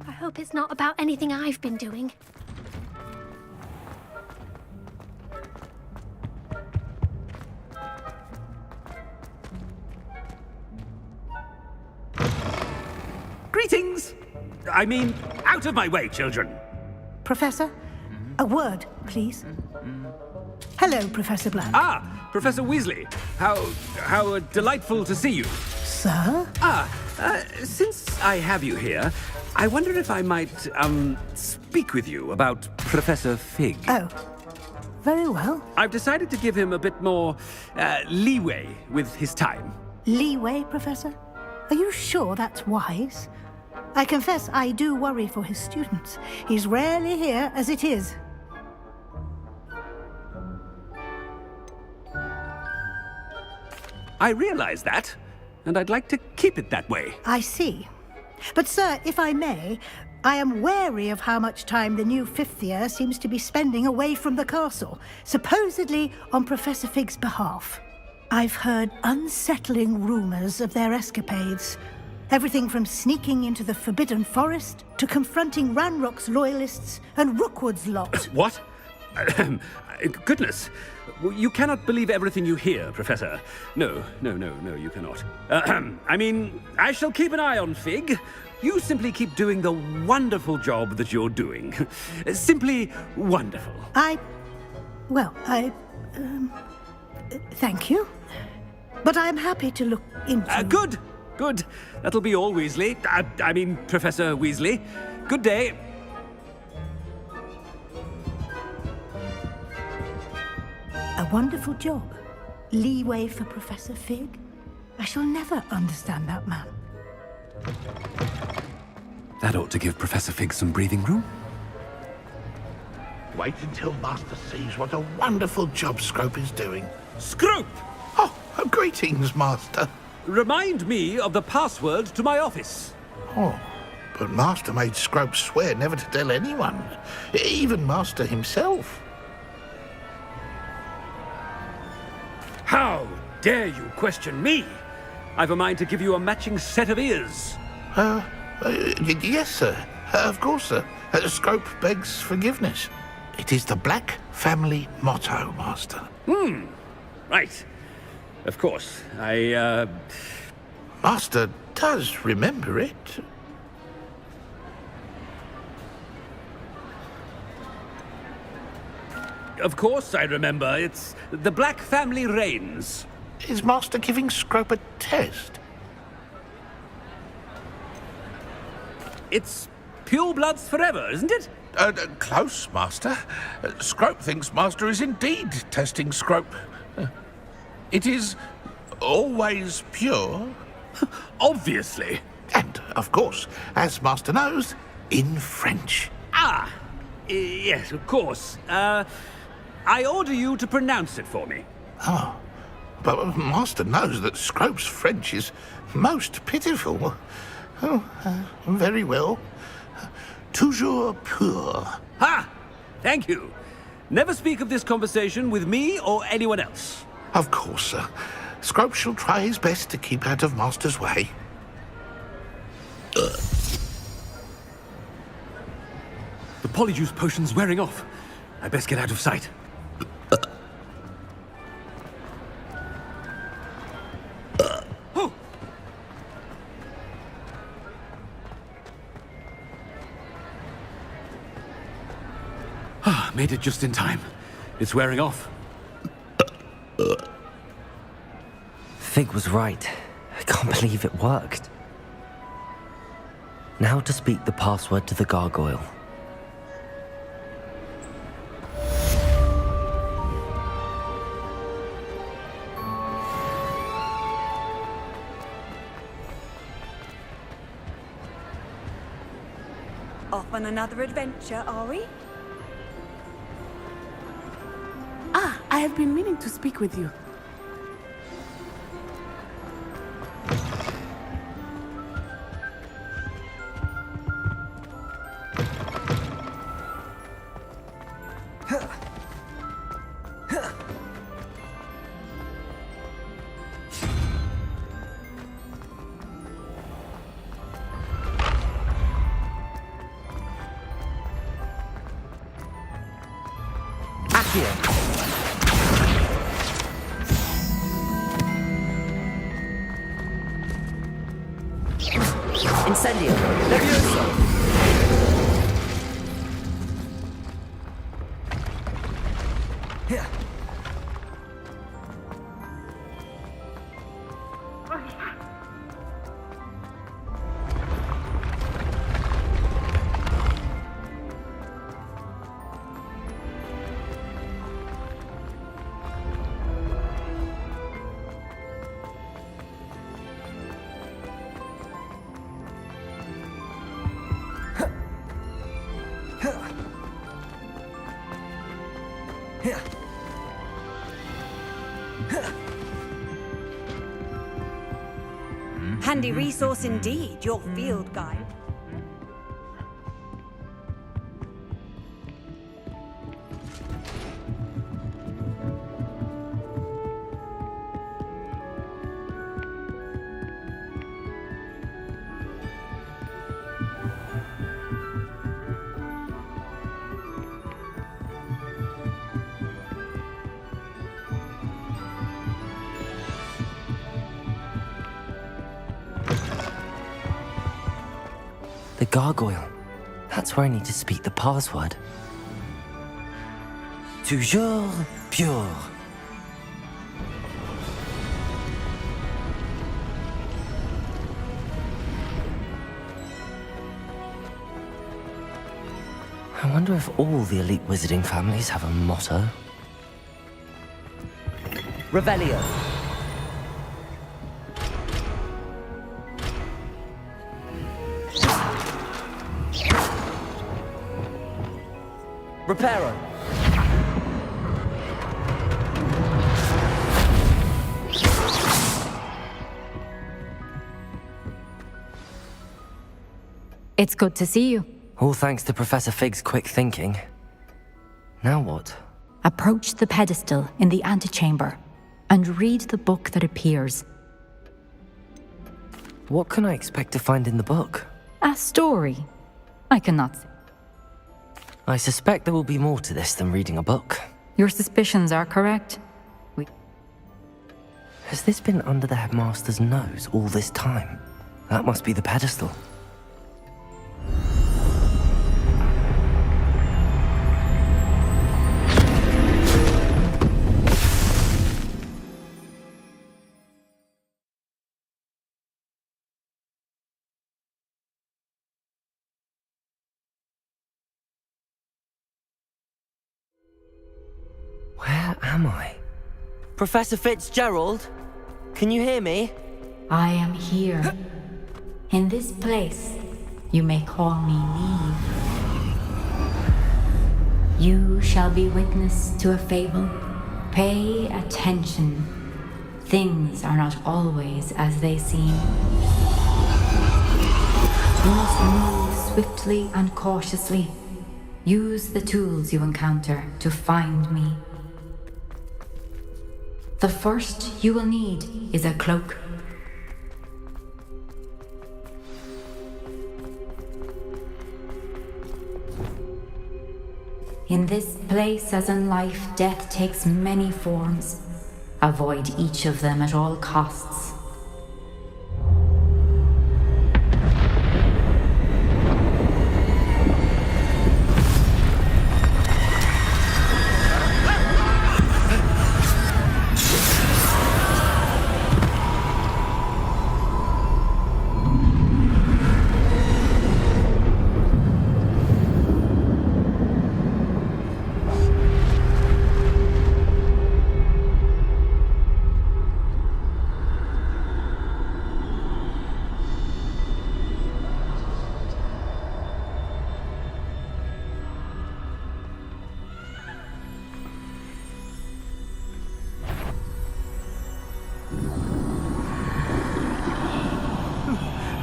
I hope it's not about anything I've been doing. Greetings! I mean, out of my way, children. Professor, a word, please. Hello, Professor Black. Ah, Professor Weasley. How delightful to see you. Sir? Since I have you here, I wonder if I might, speak with you about Professor Fig. Oh, very well. I've decided to give him a bit more, leeway with his time. Leeway, Professor? Are you sure that's wise? I confess I do worry for his students. He's rarely here as it is. I realize that, and I'd like to keep it that way. I see. But, sir, if I may, I am wary of how much time the new fifth year seems to be spending away from the castle, supposedly on Professor Fig's behalf. I've heard unsettling rumors of their escapades. Everything from sneaking into the Forbidden Forest to confronting Ranrock's loyalists and Rookwood's lot. What? Goodness. You cannot believe everything you hear, Professor. No, you cannot. I mean, I shall keep an eye on Fig. You simply keep doing the wonderful job that you're doing. Simply wonderful. Thank you. But I'm happy to look into... Good. That'll be all, Weasley. I mean, Professor Weasley. Good day. A wonderful job. Leeway for Professor Fig. I shall never understand that man. That ought to give Professor Fig some breathing room. Wait until Master sees what a wonderful job Scrope is doing. Scrope! Oh, greetings, Master. Remind me of the password to my office. Oh, but Master made Scrope swear never to tell anyone, even Master himself. How dare you question me? I've a mind to give you a matching set of ears. Yes, sir. Of course, sir. Scrope begs forgiveness. It is the Black family motto, Master. Right. Of course, Master does remember it. Of course I remember. It's the Black family reigns. Is Master giving Scrope a test? It's pure bloods forever, isn't it? Close, Master. Scrope thinks Master is indeed testing Scrope. It is always pure. Obviously. And, of course, as Master knows, in French. Yes, of course. I order you to pronounce it for me. Oh, but Master knows that Scrope's French is most pitiful. Oh, very well. Toujours pur. Ha! Thank you. Never speak of this conversation with me or anyone else. Of course, sir. Scrope shall try his best to keep out of Master's way. The polyjuice potion's wearing off. I best get out of sight. Made it just in time. It's wearing off. Fig was right. I can't believe it worked. Now to speak the password to the gargoyle. Off on another adventure, are we? Ah, I have been meaning to speak with you. Incendio! Levioso! Here. Handy resource indeed, your field guide. The gargoyle. That's where I need to speak the password. Toujours pure. I wonder if all the elite wizarding families have a motto. Revelio. Reparo. It's good to see you. All thanks to Professor Fig's quick thinking. Now what? Approach the pedestal in the antechamber and read the book that appears. What can I expect to find in the book? A story. I cannot say. I suspect there will be more to this than reading a book. Your suspicions are correct. Has this been under the headmaster's nose all this time? That must be the pedestal. Where am I? Professor Fitzgerald? Can you hear me? I am here. In this place, you may call me Neve. You shall be witness to a fable. Pay attention. Things are not always as they seem. You must move swiftly and cautiously. Use the tools you encounter to find me. The first you will need is a cloak. In this place, as in life, death takes many forms. Avoid each of them at all costs.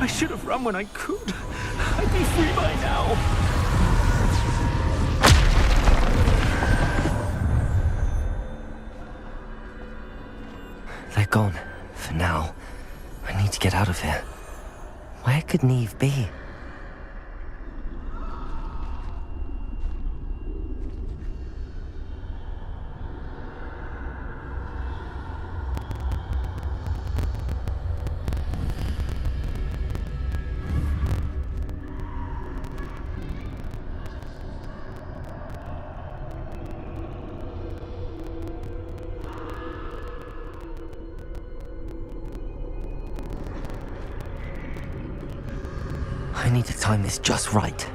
I should have run when I could. I'd be free by now. They're gone. For now. I need to get out of here. Where could Neve be? I need to time this just right.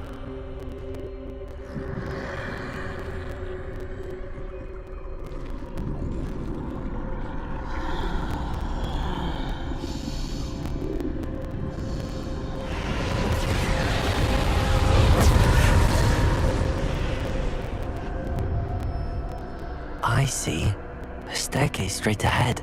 I see. A staircase straight ahead.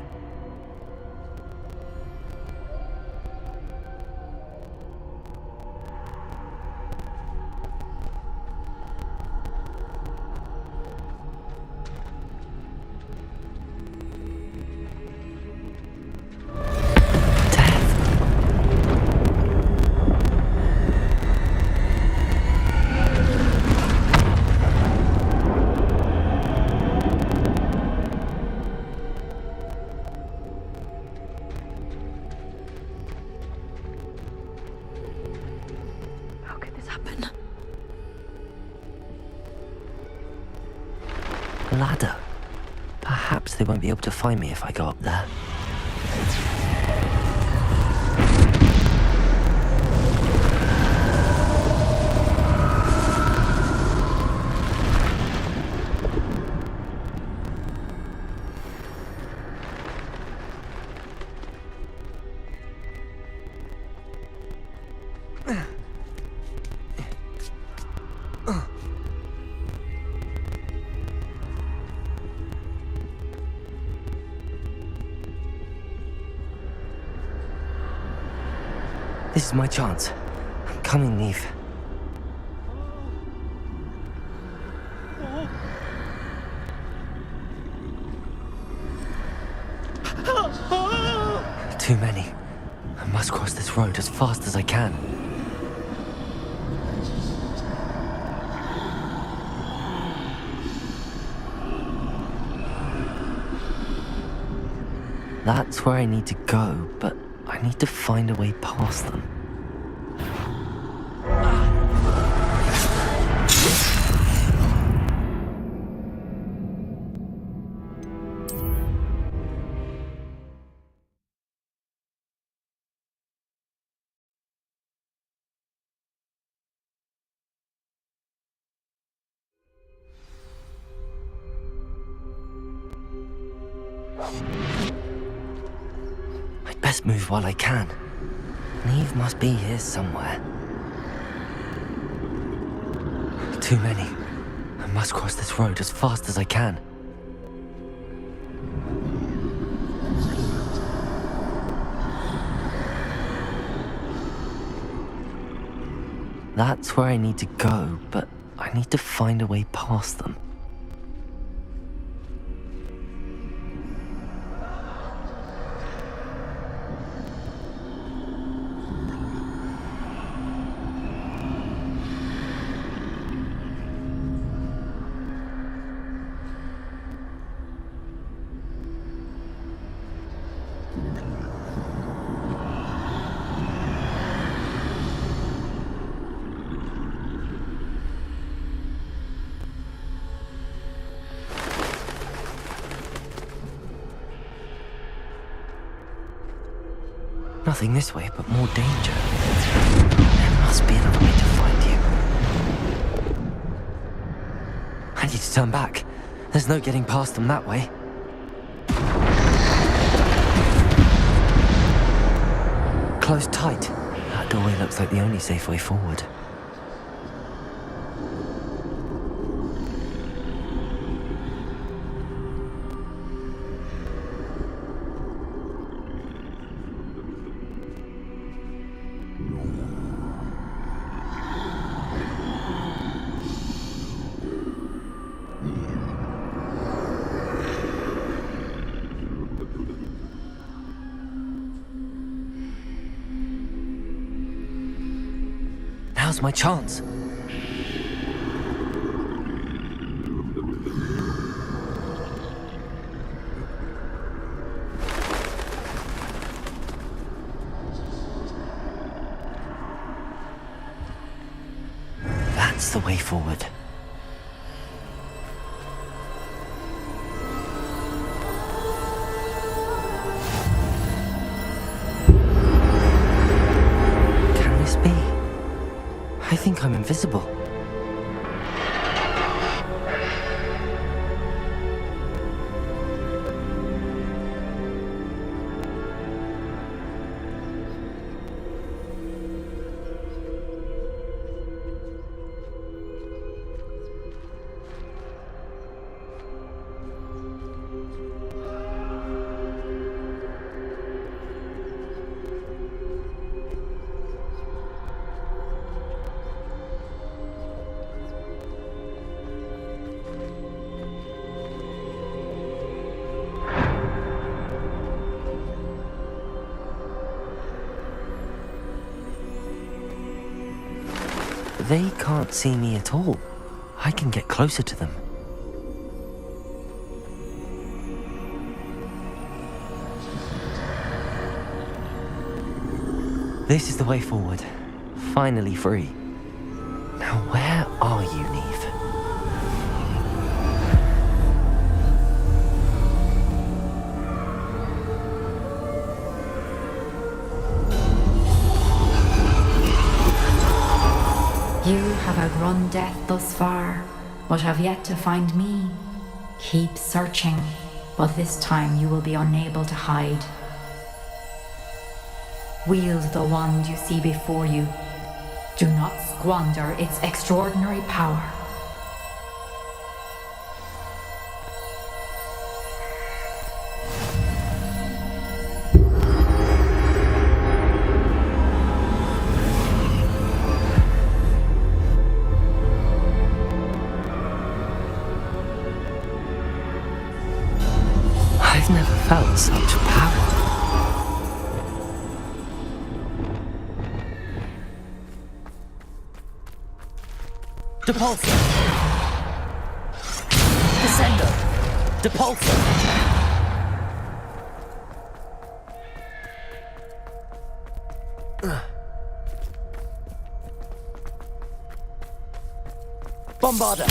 Ladder. Perhaps they won't be able to find me if I go up there. This is my chance. I'm coming, Neve. Too many. I must cross this road as fast as I can. That's where I need to go, but I need to find a way past them. I'd best move while I can. Neve must be here somewhere. Too many. I must cross this road as fast as I can. That's where I need to go, but I need to find a way past them. Nothing this way, but more danger. There must be another way to find you. I need to turn back. There's no getting past them that way. Close tight. That doorway looks like the only safe way forward. Now's my chance. That's the way forward. Can this be? I think I'm invisible. They can't see me at all. I can get closer to them. This is the way forward. Finally free. Now where are you, Neve? You have outrun death thus far, but have yet to find me. Keep searching, but this time you will be unable to hide. Wield the wand you see before you. Do not squander its extraordinary power. I've never felt such power. Depulsor! Descender! Depulsor! Bombarder!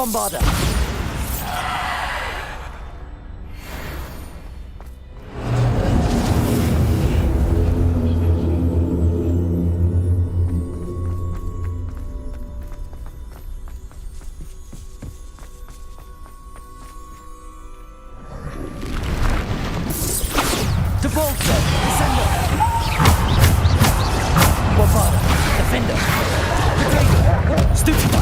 Bombarder! Depulsor! Descender! Bombarder! Defender! Betrayer! Stupefy!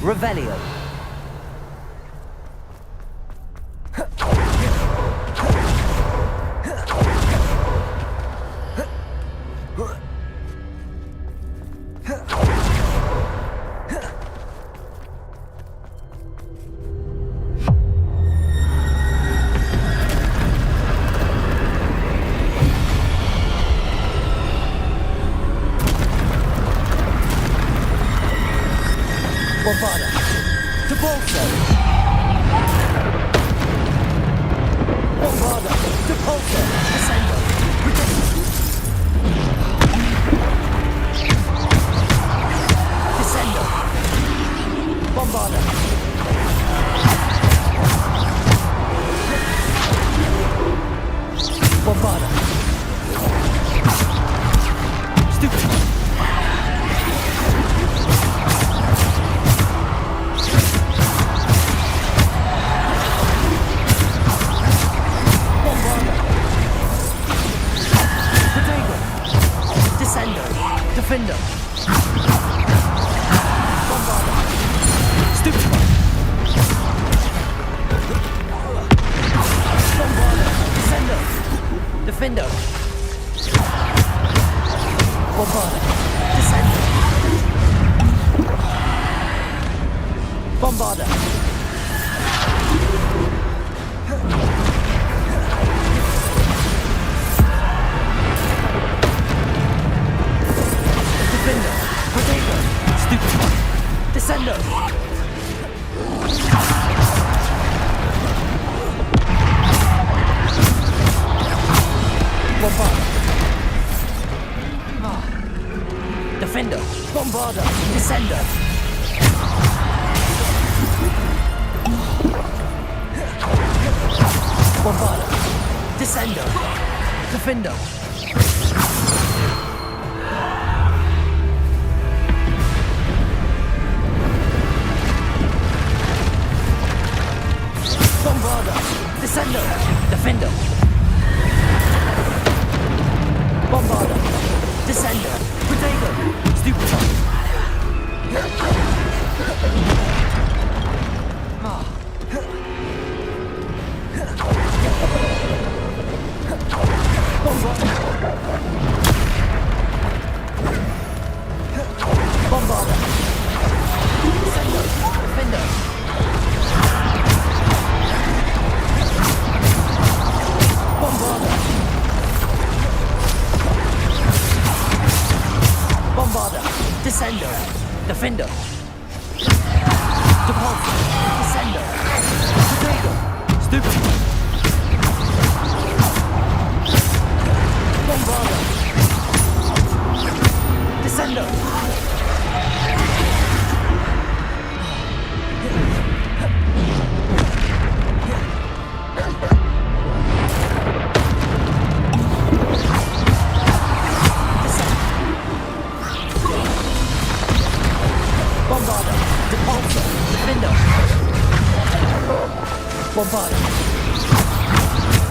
Revelio. Bombarda. To Bolso. Bombarda. To Bolso. Ascendo. Descendo. Bombarda. Bombarda. Stupid. Defender. Bombarda. Stupid. Bombarda. Descender. Defender. Bombarda. Descender. Bombarda. Descendo! Bombarda! Defender! Bombarda! Descendo! Bombarda! Descendo! Defender! Bombarda! Descendo! Defender! Bombarda! Descendo! Protego! Stupid! Bombarda! Descendo! Defender! Bombarda! Bombarda! Descendo! Defender! Depulso! Descendo! Protego! Stupid! Bombarda! Descendo! Bombarda! Depulso! Defender! Bombarda!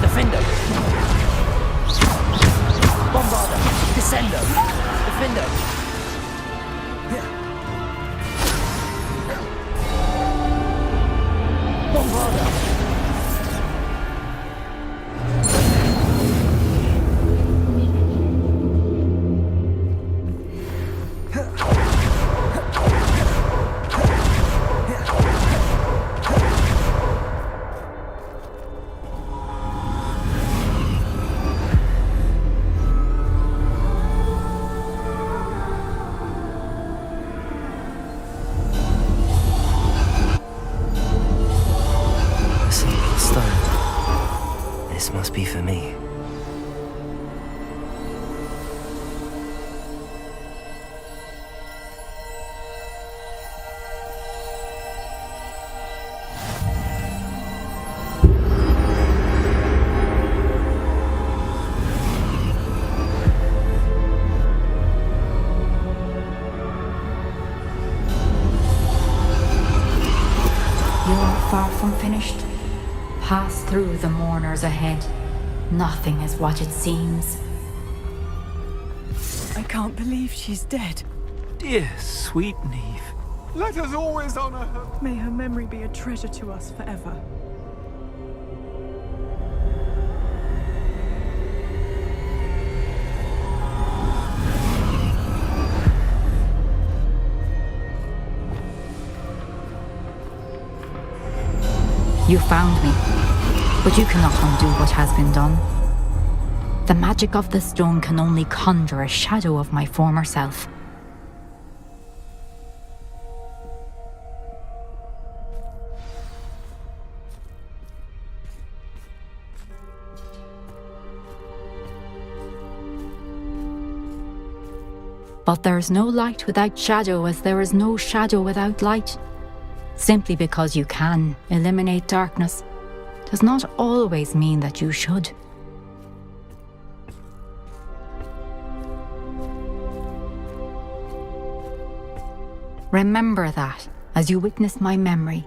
Defender! Bombarda! Descendo! Defender! Bombarda! This must be for me. You're far from finished. Pass through the mourners ahead. Nothing is what it seems. I can't believe she's dead. Dear sweet Neve, Let us always honor her. May her memory be a treasure to us forever. You found me, but you cannot undo what has been done. The magic of the stone can only conjure a shadow of my former self. But there is no light without shadow, as there is no shadow without light. Simply because you can eliminate darkness does not always mean that you should. Remember that as you witness my memory.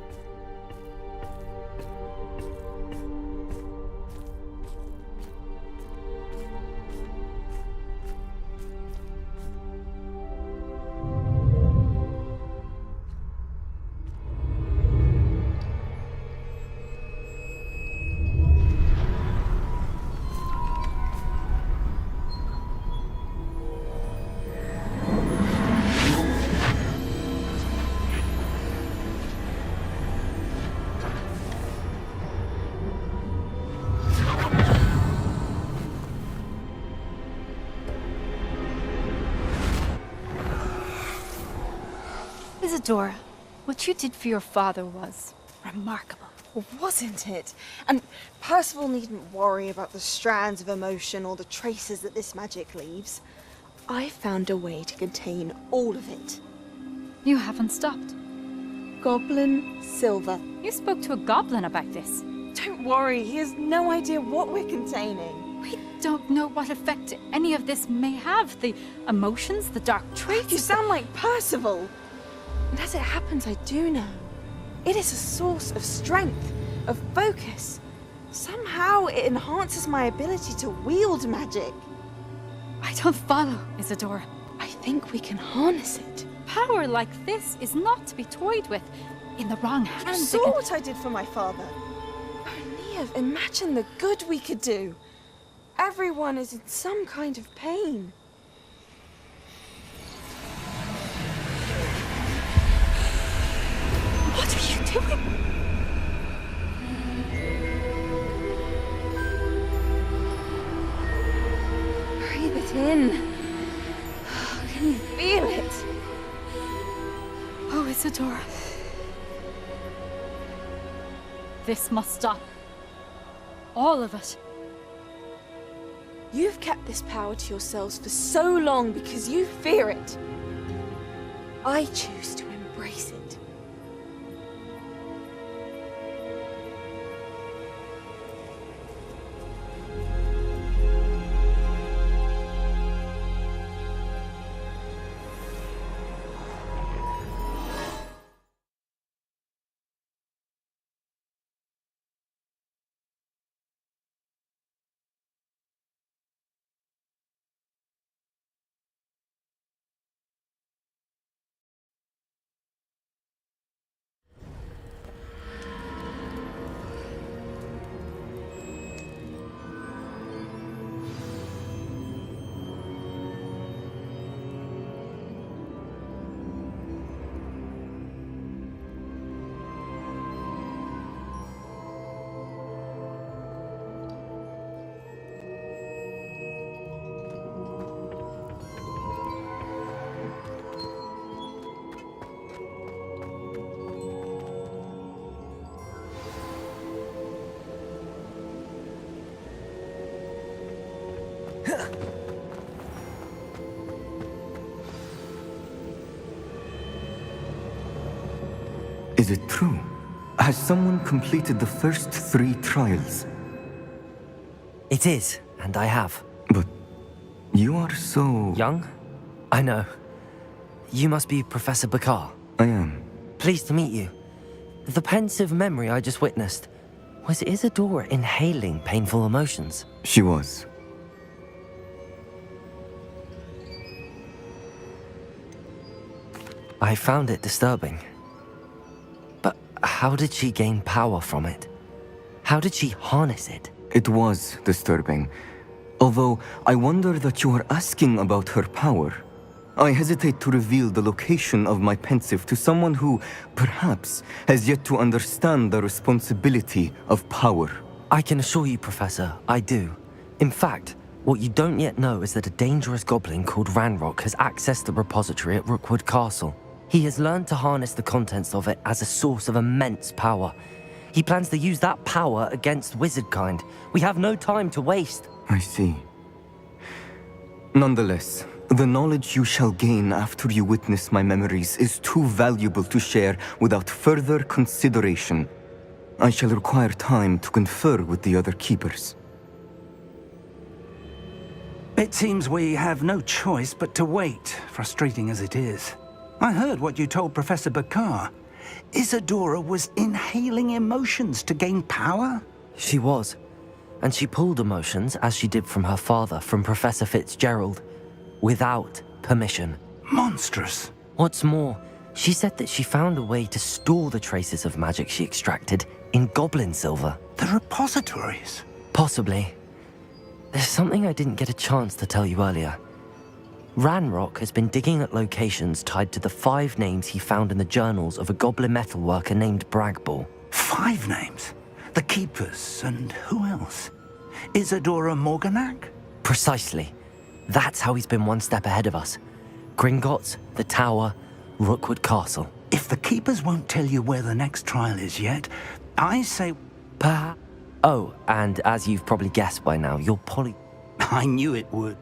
Isadora, what you did for your father was remarkable. Well, wasn't it? And Percival needn't worry about the strands of emotion or the traces that this magic leaves. I found a way to contain all of it. You haven't stopped. Goblin silver. You spoke to a goblin about this. Don't worry, he has no idea what we're containing. We don't know what effect any of this may have. The emotions, the dark traits. You sound like Percival. And as it happens, I do know. It is a source of strength, of focus. Somehow it enhances my ability to wield magic. I don't follow, Isadora. I think we can harness it. Power like this is not to be toyed with. In the wrong You hands. saw what I did for my father. Oh, Neve, imagine the good we could do. Everyone is in some kind of pain. What are you doing? Breathe it in. Can you feel it? Oh, Isadora. This must stop. All of it. You've kept this power to yourselves for so long because you fear it. I choose to embrace it. Is it true? Has someone completed the first 3 trials? It is, and I have. But you are so... Young? I know. You must be Professor Bakar. I am. Pleased to meet you. The pensive memory I just witnessed, was Isadora inhaling painful emotions? She was. I found it disturbing. But how did she gain power from it? How did she harness it? It was disturbing. Although I wonder that you are asking about her power. I hesitate to reveal the location of my pensive to someone who, perhaps, has yet to understand the responsibility of power. I can assure you, Professor, I do. In fact, what you don't yet know is that a dangerous goblin called Ranrock has accessed the repository at Rookwood Castle. He has learned to harness the contents of it as a source of immense power. He plans to use that power against wizardkind. We have no time to waste. I see. Nonetheless, the knowledge you shall gain after you witness my memories is too valuable to share without further consideration. I shall require time to confer with the other keepers. It seems we have no choice but to wait, frustrating as it is. I heard what you told Professor Bakar. Isadora was inhaling emotions to gain power? She was. And she pulled emotions, as she did from her father, from Professor Fitzgerald, without permission. Monstrous. What's more, she said that she found a way to store the traces of magic she extracted in goblin silver. The repositories? Possibly. There's something I didn't get a chance to tell you earlier. Ranrock has been digging at locations tied to the 5 names he found in the journals of a goblin metalworker named Bragball. 5 names? The Keepers, and who else? Isadora Morganac? Precisely. That's how he's been one step ahead of us. Gringotts, the Tower, Rookwood Castle. If the Keepers won't tell you where the next trial is yet, I say... Oh, and as you've probably guessed by now, you're I knew it would.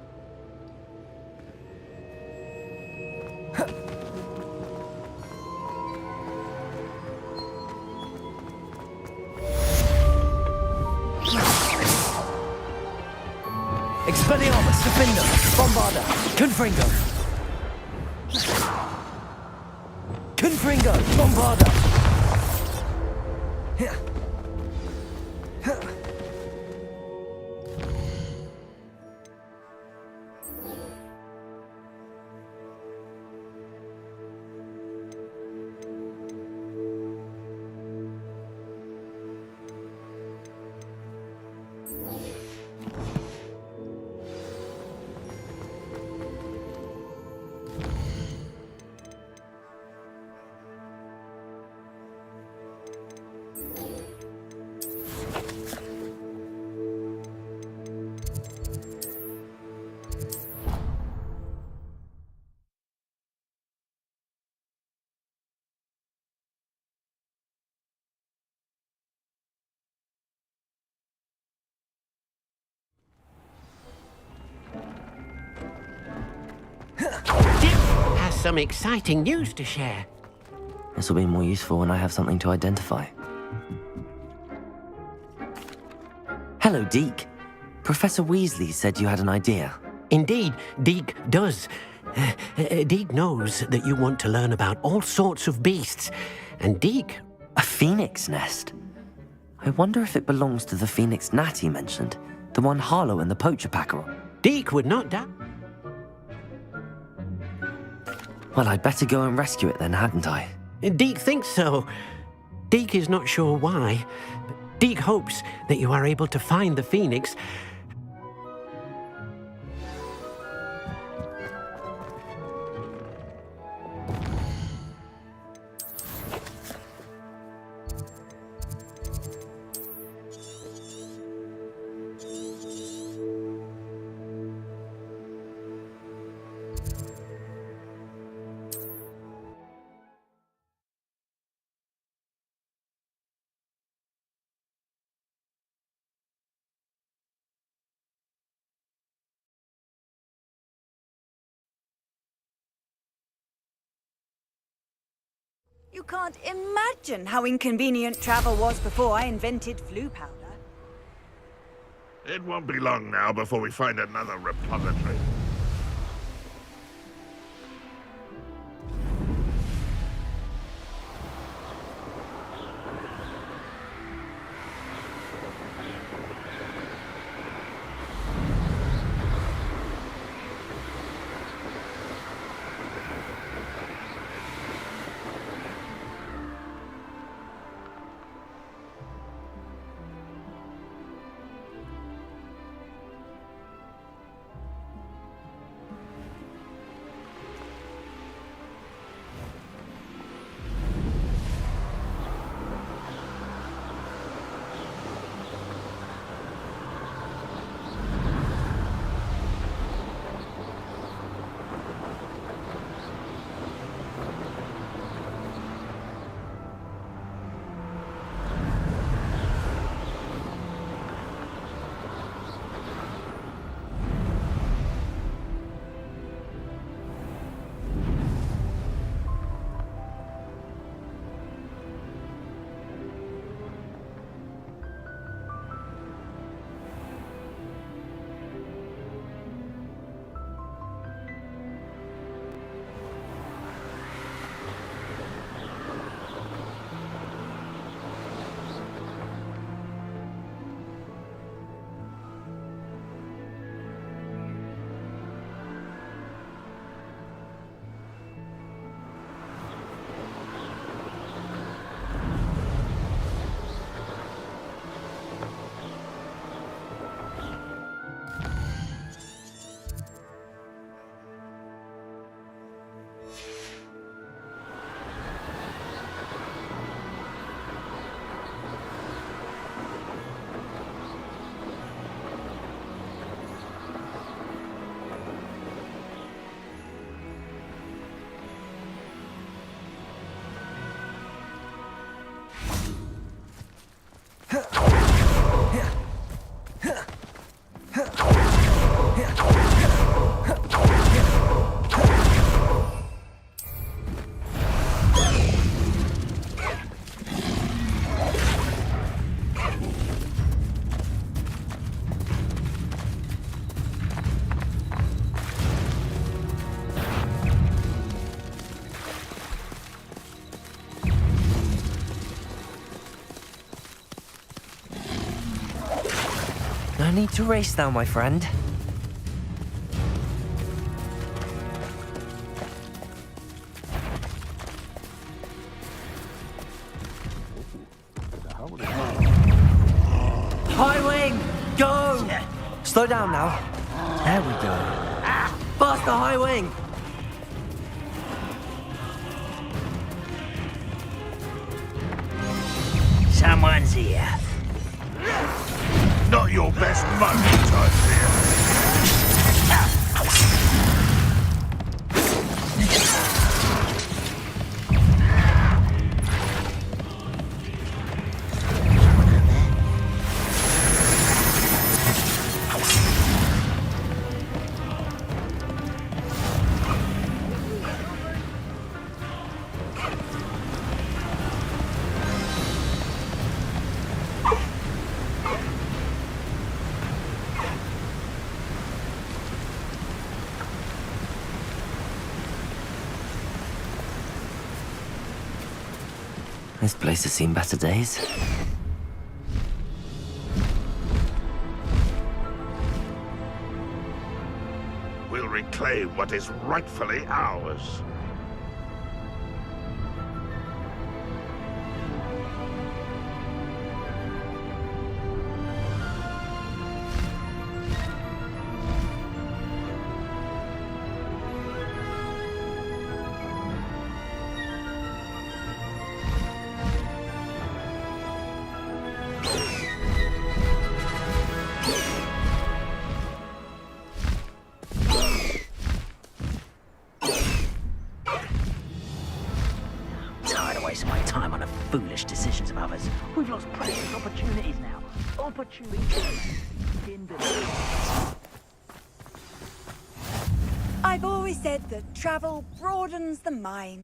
Expelliarmus, Defender, Bombarda, Confringo. Confringo, Bombarda. Has some exciting news to share. This will be more useful when I have something to identify. Hello, Deke. Professor Weasley said you had an idea. Indeed, Deke does. Deke knows that you want to learn about all sorts of beasts, and Deke... A phoenix nest? I wonder if it belongs to the phoenix Natty mentioned, the one Harlow and the poacher packer. Deke would not doubt... Well, I'd better go and rescue it then, hadn't I? Deke thinks so. Deke is not sure why. But Deke hopes that you are able to find the phoenix. You can't imagine how inconvenient travel was before I invented flu powder. It won't be long now before we find another repository. No need to race now, my friend. High wing! Go! Slow down now. There we go. Faster, high wing! Someone's here. Not your best moment, I fear. This place has seen better days. We'll reclaim what is rightfully ours. My time on foolish decisions of others. We've lost precious opportunities now. Opportunities. I've always said that travel broadens the mind.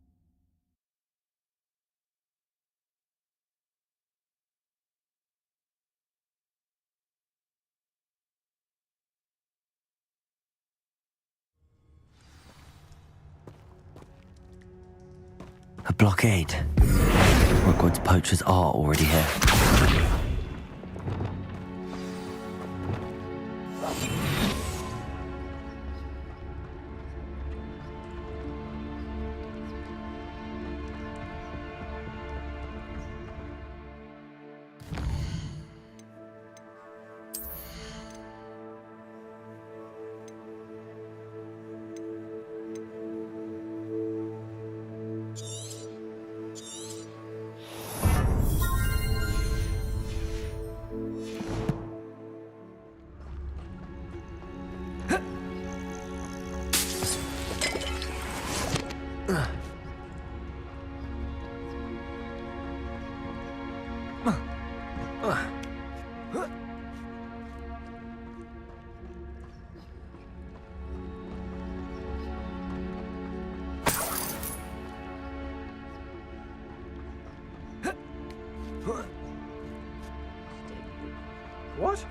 A blockade. Hogwarts poachers are already here. What?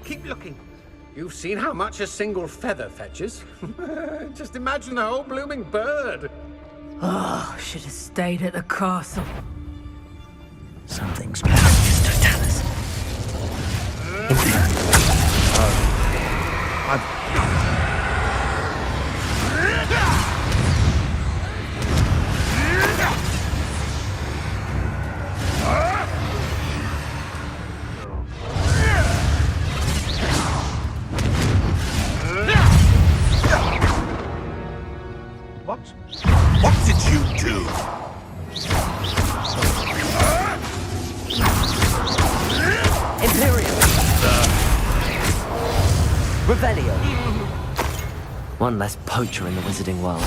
Keep looking. You've seen how much a single feather fetches. Just imagine the whole blooming bird. Oh, should have stayed at the castle. Something's wrong, Mr. Dallas. What did you do? Imperial! Revelio! One less poacher in the wizarding world.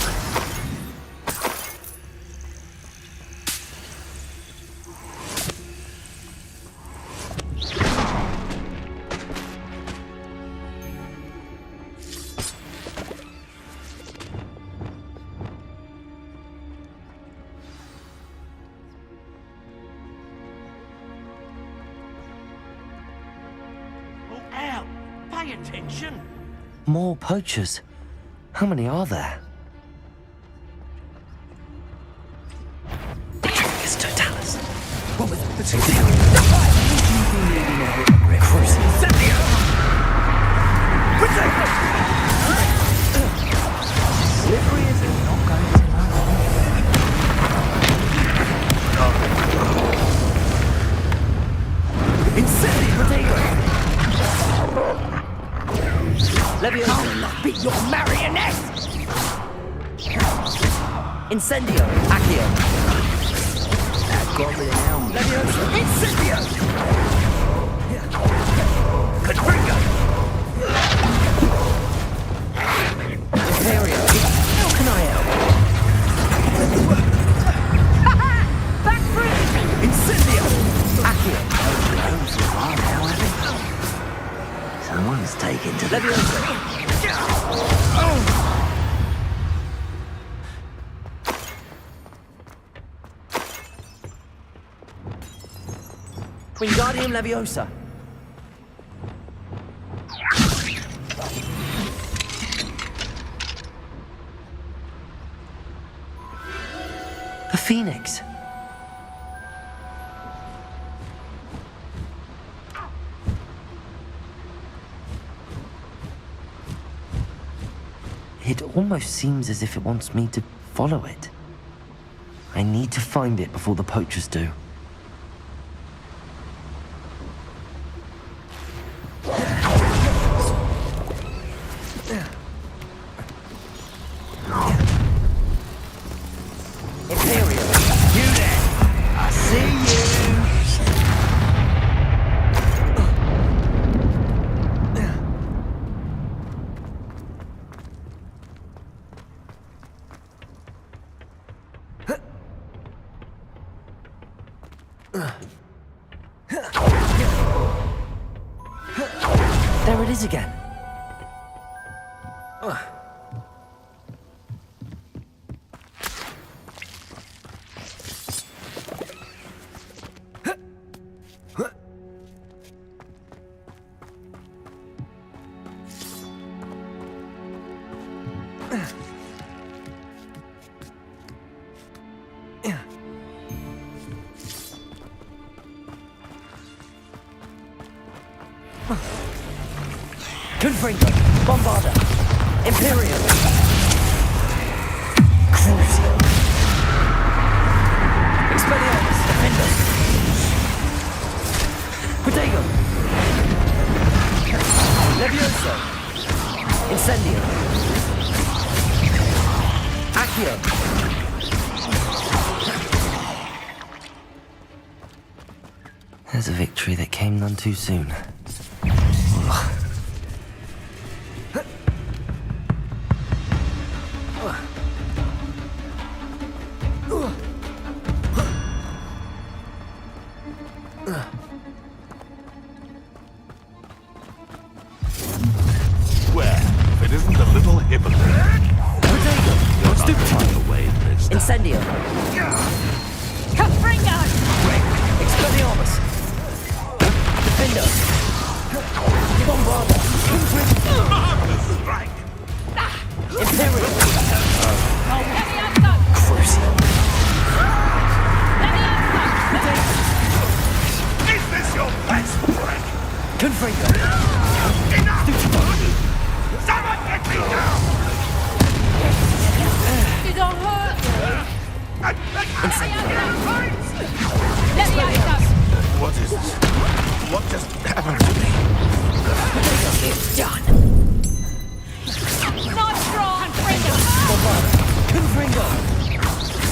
Pay attention. More poachers. How many are there? Mr. Dallas. What was the Crucial. Leviosa. I will not be your marionette! Incendio. Accio. Leviosa. Incendio! Confringo! Imperio. How can I help? Back free! Incendio! Accio. Someone's taken to Leviosa. Wingardium Leviosa. The Phoenix. It almost seems as if it wants me to follow it. I need to find it before the poachers do. Imperial, you there? I see you. There it is again. Confringo, Bombarda, Imperial, Crucio, Expelliarmus, Defender, Protego, Levioso, Incendio, Accio. There's a victory that came none too soon. Incendio. Confringo! Expelliarmus. Defender. Bombarda. Marvelous strike! Imperial. Levioso! Crucio. Is this your best trick? Confringo. Enough! Someone get me down! You don't hurt me! What is this? What just happened to me? It's done! Not strong! Confringo! Confringo.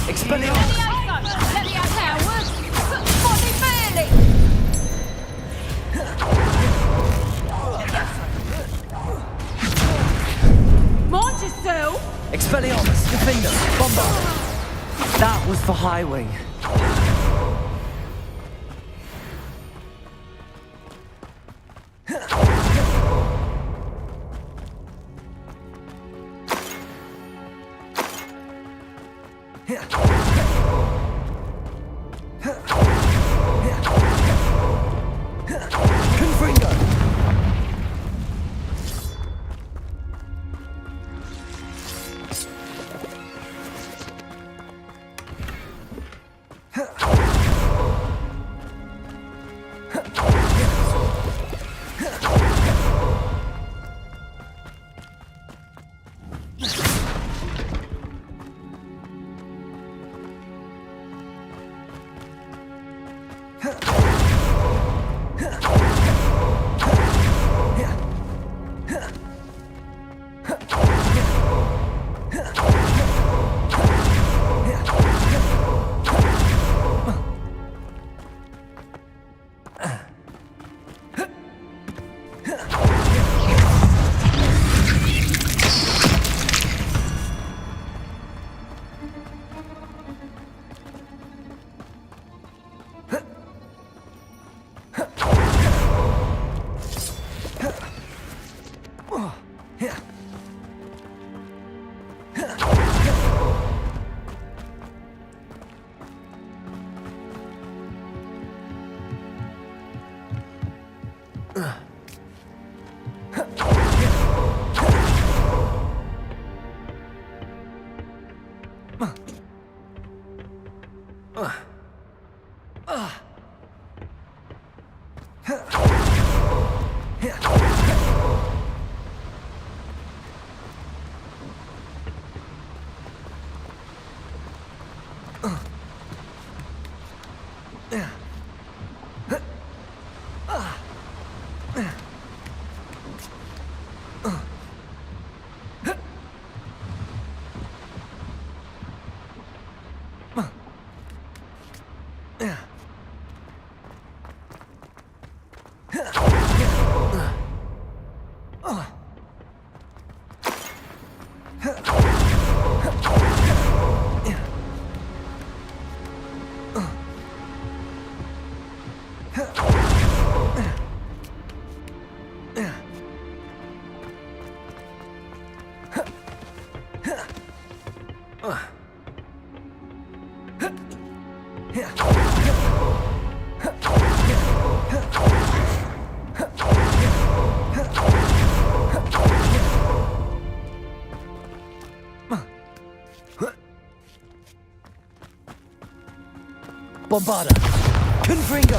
Expelliarmus. Levioso! Body fairly! Monticello! Expelliarmus. Defender. Bombarda. That was for High Wing. Confringo. Bombarda! Confringo!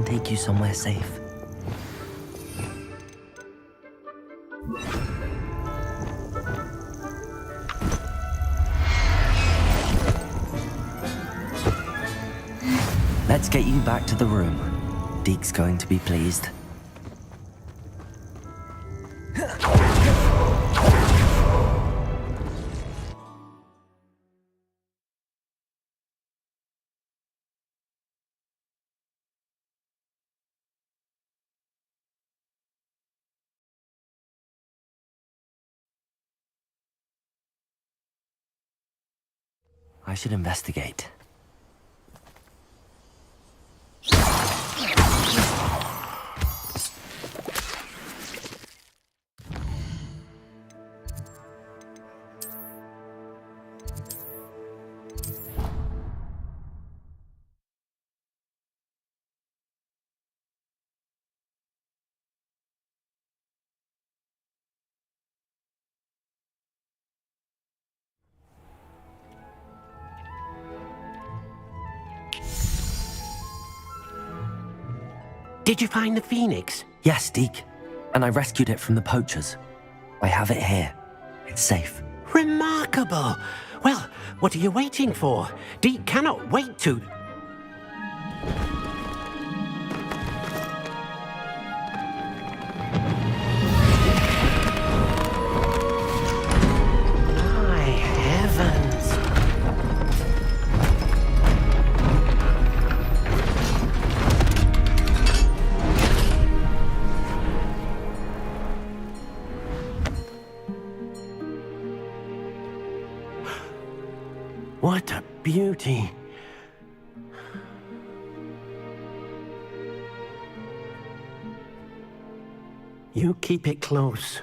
Take you somewhere safe. Let's get you back to the room. Deke's going to be pleased. I should investigate. Did you find the Phoenix? Yes, Deke. And I rescued it from the poachers. I have it here. It's safe. Remarkable! Well, what are you waiting for? Deke cannot wait to... My heavens! What a beauty. You keep it close.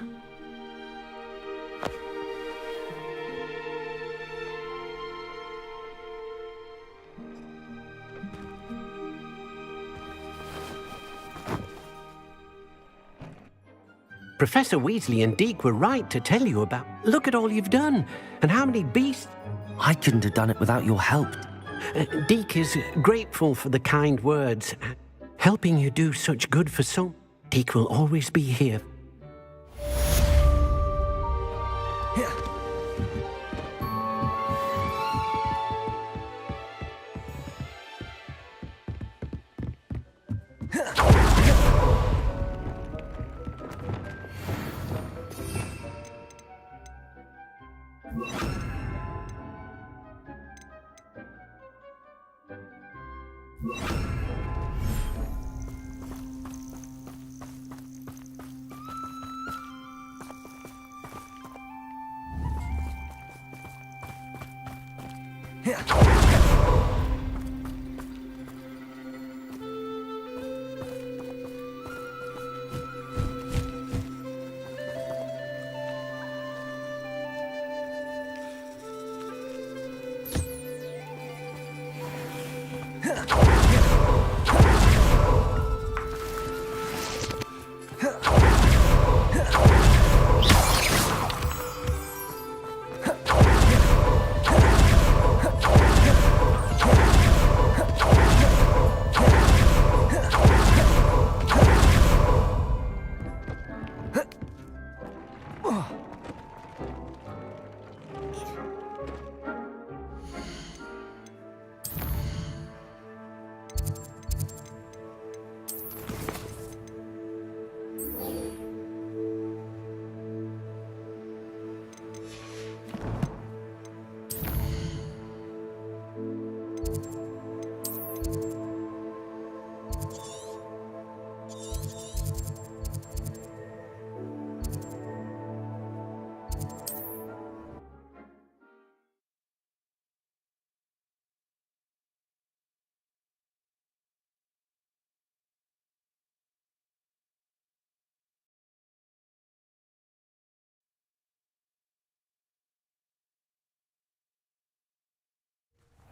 Professor Weasley and Deke were right to tell you about... Look at all you've done, and how many beasts... I couldn't have done it without your help. Deke is grateful for the kind words. Helping you do such good for so... Deke will always be here.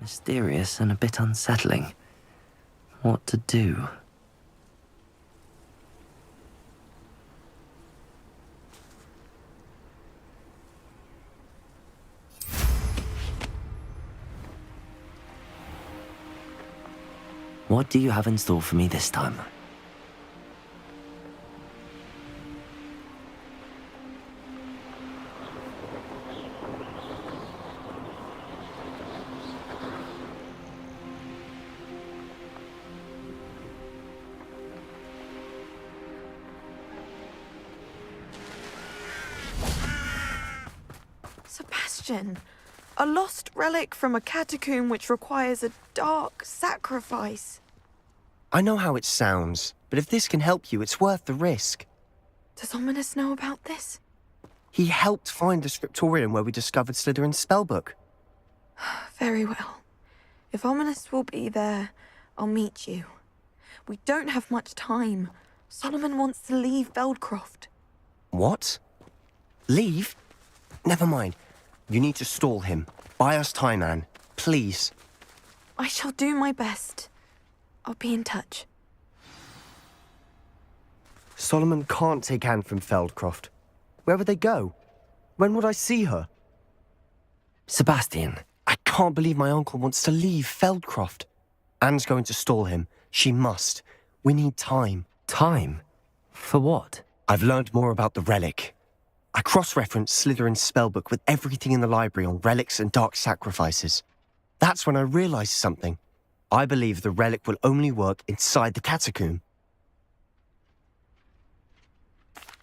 Mysterious and a bit unsettling. What to do? What do you have in store for me this time? Sebastian, a lost relic from a catacomb which requires a dark sacrifice. I know how it sounds, but if this can help you, it's worth the risk. Does Ominous know about this? He helped find the scriptorium where we discovered Slytherin's spellbook. Very well. If Ominous will be there, I'll meet you. We don't have much time. Solomon wants to leave Feldcroft. What? Leave? Never mind. You need to stall him. Buy us time, Anne. Please. I shall do my best. I'll be in touch. Solomon can't take Anne from Feldcroft. Where would they go? When would I see her? Sebastian. I can't believe my uncle wants to leave Feldcroft. Anne's going to stall him. She must. We need time. Time? For what? I've learned more about the relic. I cross-referenced Slytherin's spellbook with everything in the library on relics and dark sacrifices. That's when I realized something. I believe the relic will only work inside the catacomb.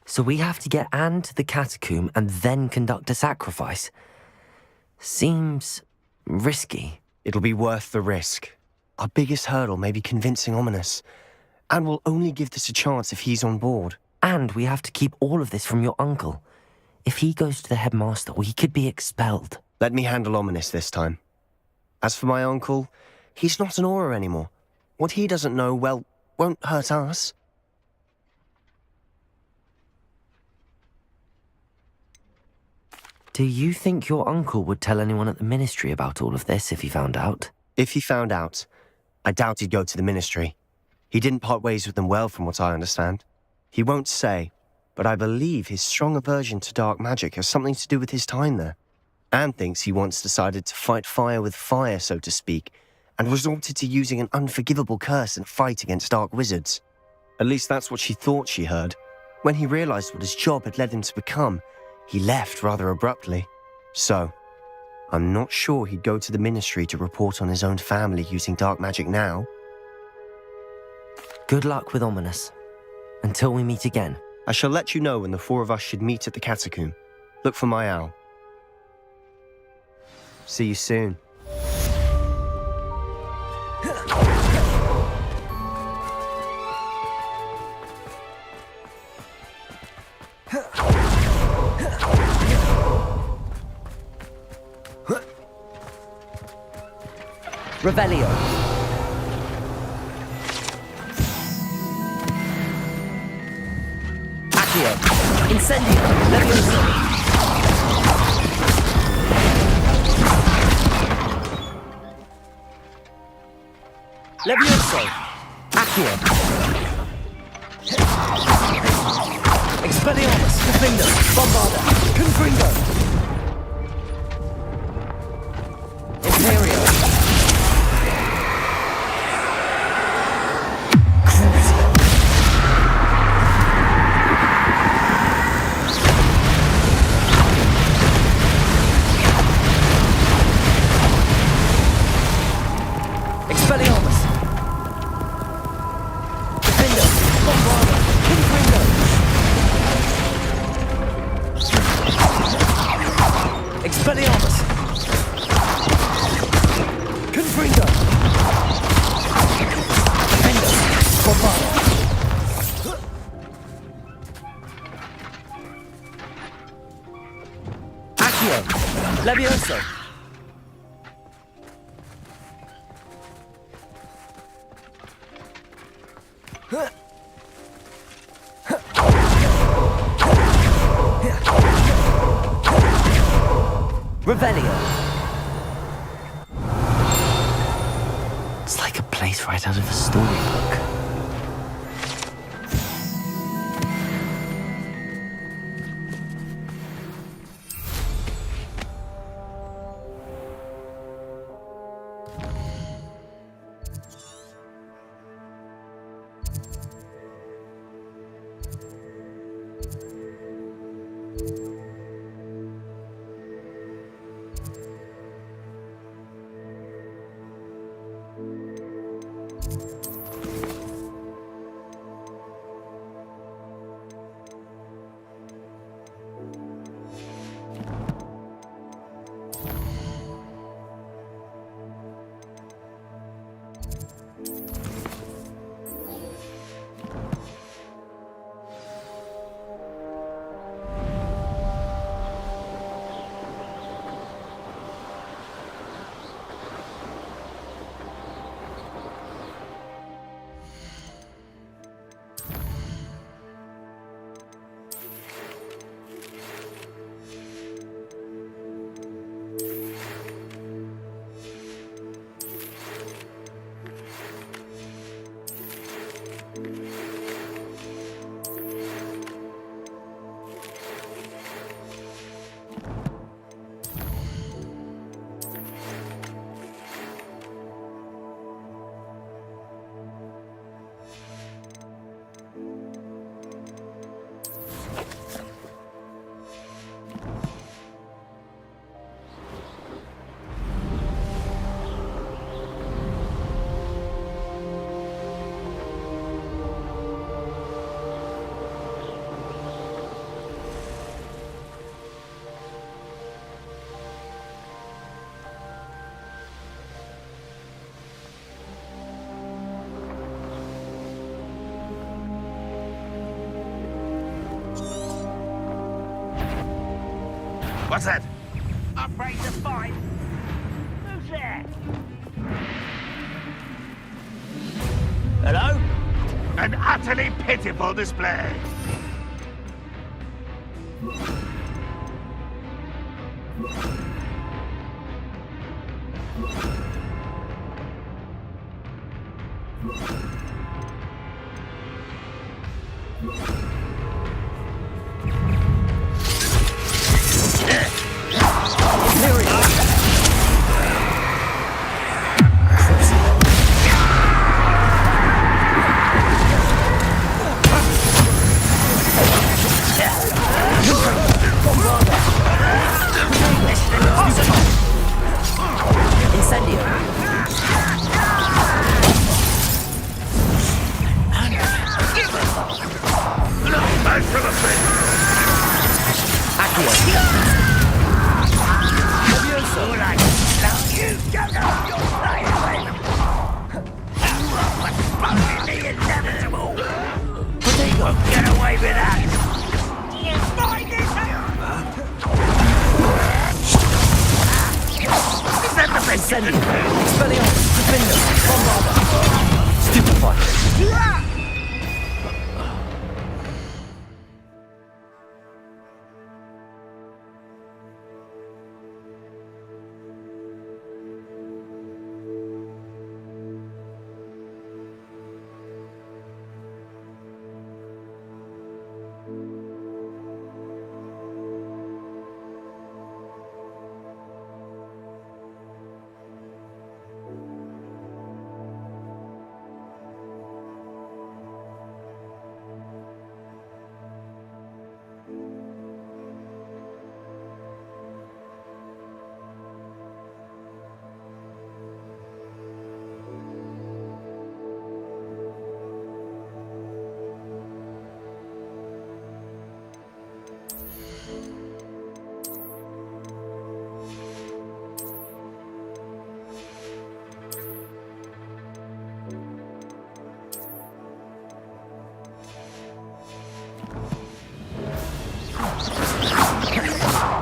So we have to get Anne to the catacomb and then conduct a sacrifice. Seems risky. It'll be worth the risk. Our biggest hurdle may be convincing Ominous. And we'll only give this a chance if he's on board. And we have to keep all of this from your uncle. If he goes to the headmaster, we could be expelled. Let me handle Ominous this time. As for my uncle, he's not an Auror anymore. What he doesn't know, well, won't hurt us. Do you think your uncle would tell anyone at the ministry about all of this if he found out? If he found out, I doubt he'd go to the ministry. He didn't part ways with them well, from what I understand. He won't say, but I believe his strong aversion to dark magic has something to do with his time there. Anne thinks he once decided to fight fire with fire, so to speak, and resorted to using an unforgivable curse in a fight against dark wizards. At least that's what she thought she heard. When he realized what his job had led him to become, he left rather abruptly. So, I'm not sure he'd go to the ministry to report on his own family using dark magic now. Good luck with Ominous. Until we meet again. I shall let you know when the four of us should meet at the catacomb. Look for my owl. See you soon. Revelio. Accio. Incendio. Levioso. Levioso. Accio. Expelliarmus. Defender. Bombarda. Confringo. Imperio. Expelliarmus. Defender. Bombarda. Confringo. Expelliarmus. Confringo. Defender. Bombarda. Accio. Levioso. Revelio. It's like a place right out of a storybook. What's that? Afraid to fight? Who's there? Hello? An utterly pitiful display. Bombarda! with that! Do you find this? Is that the best? Incendio! Expelliarmus! Defender! Bombarder! Stupefy!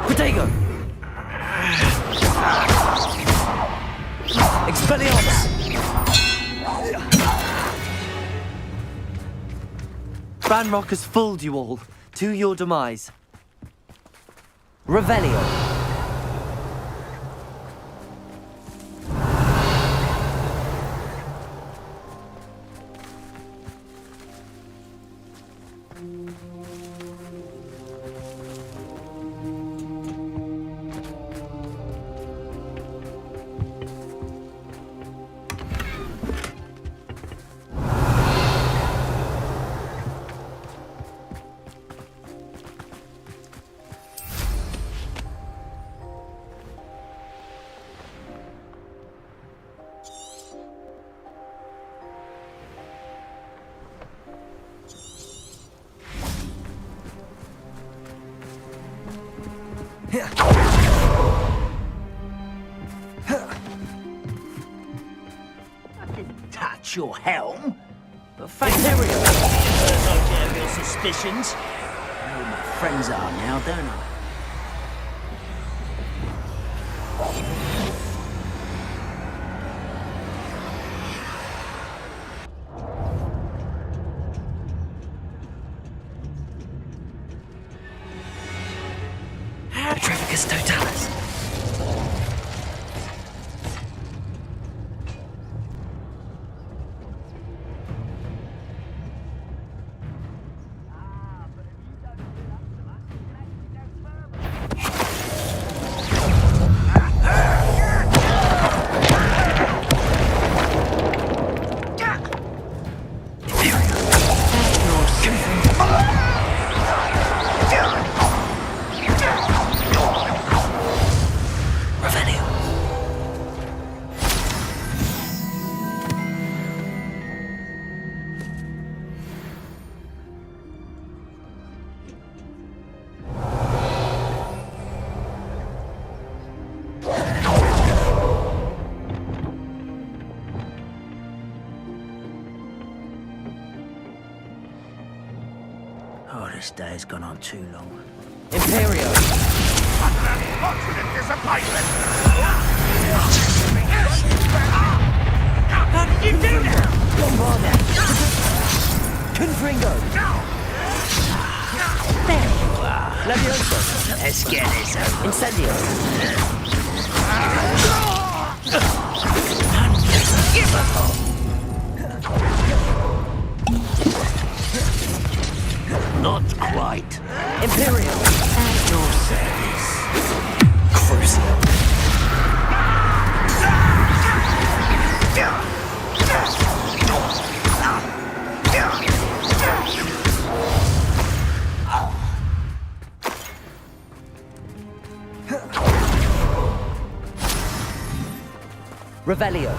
Protego! Expelliarmus! Banrock has fooled you all, to your demise. Revelio! Touch your helm? But thanks everyone. I have your suspicions. I know who my friends are now, don't I? Petrificus Totalis! Oh, this day has gone on too long. Imperio! Unfortunate disappointment! How did you do that? Bombarder! Confringo! There you are. Levioso! Let's get this over. Incendio! Unforgivable! Not quite. Imperial! At your service. Crucial! Revelio!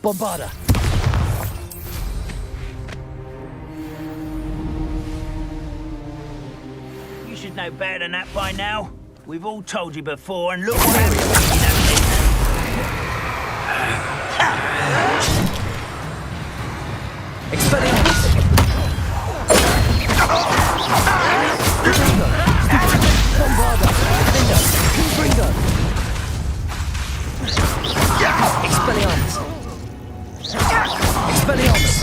Bombarda! You should know better than that by now. We've all told you before, and look what happened. Expelliarmus! Bombarda! Confringo! Expelliarmus! Expelliarmus!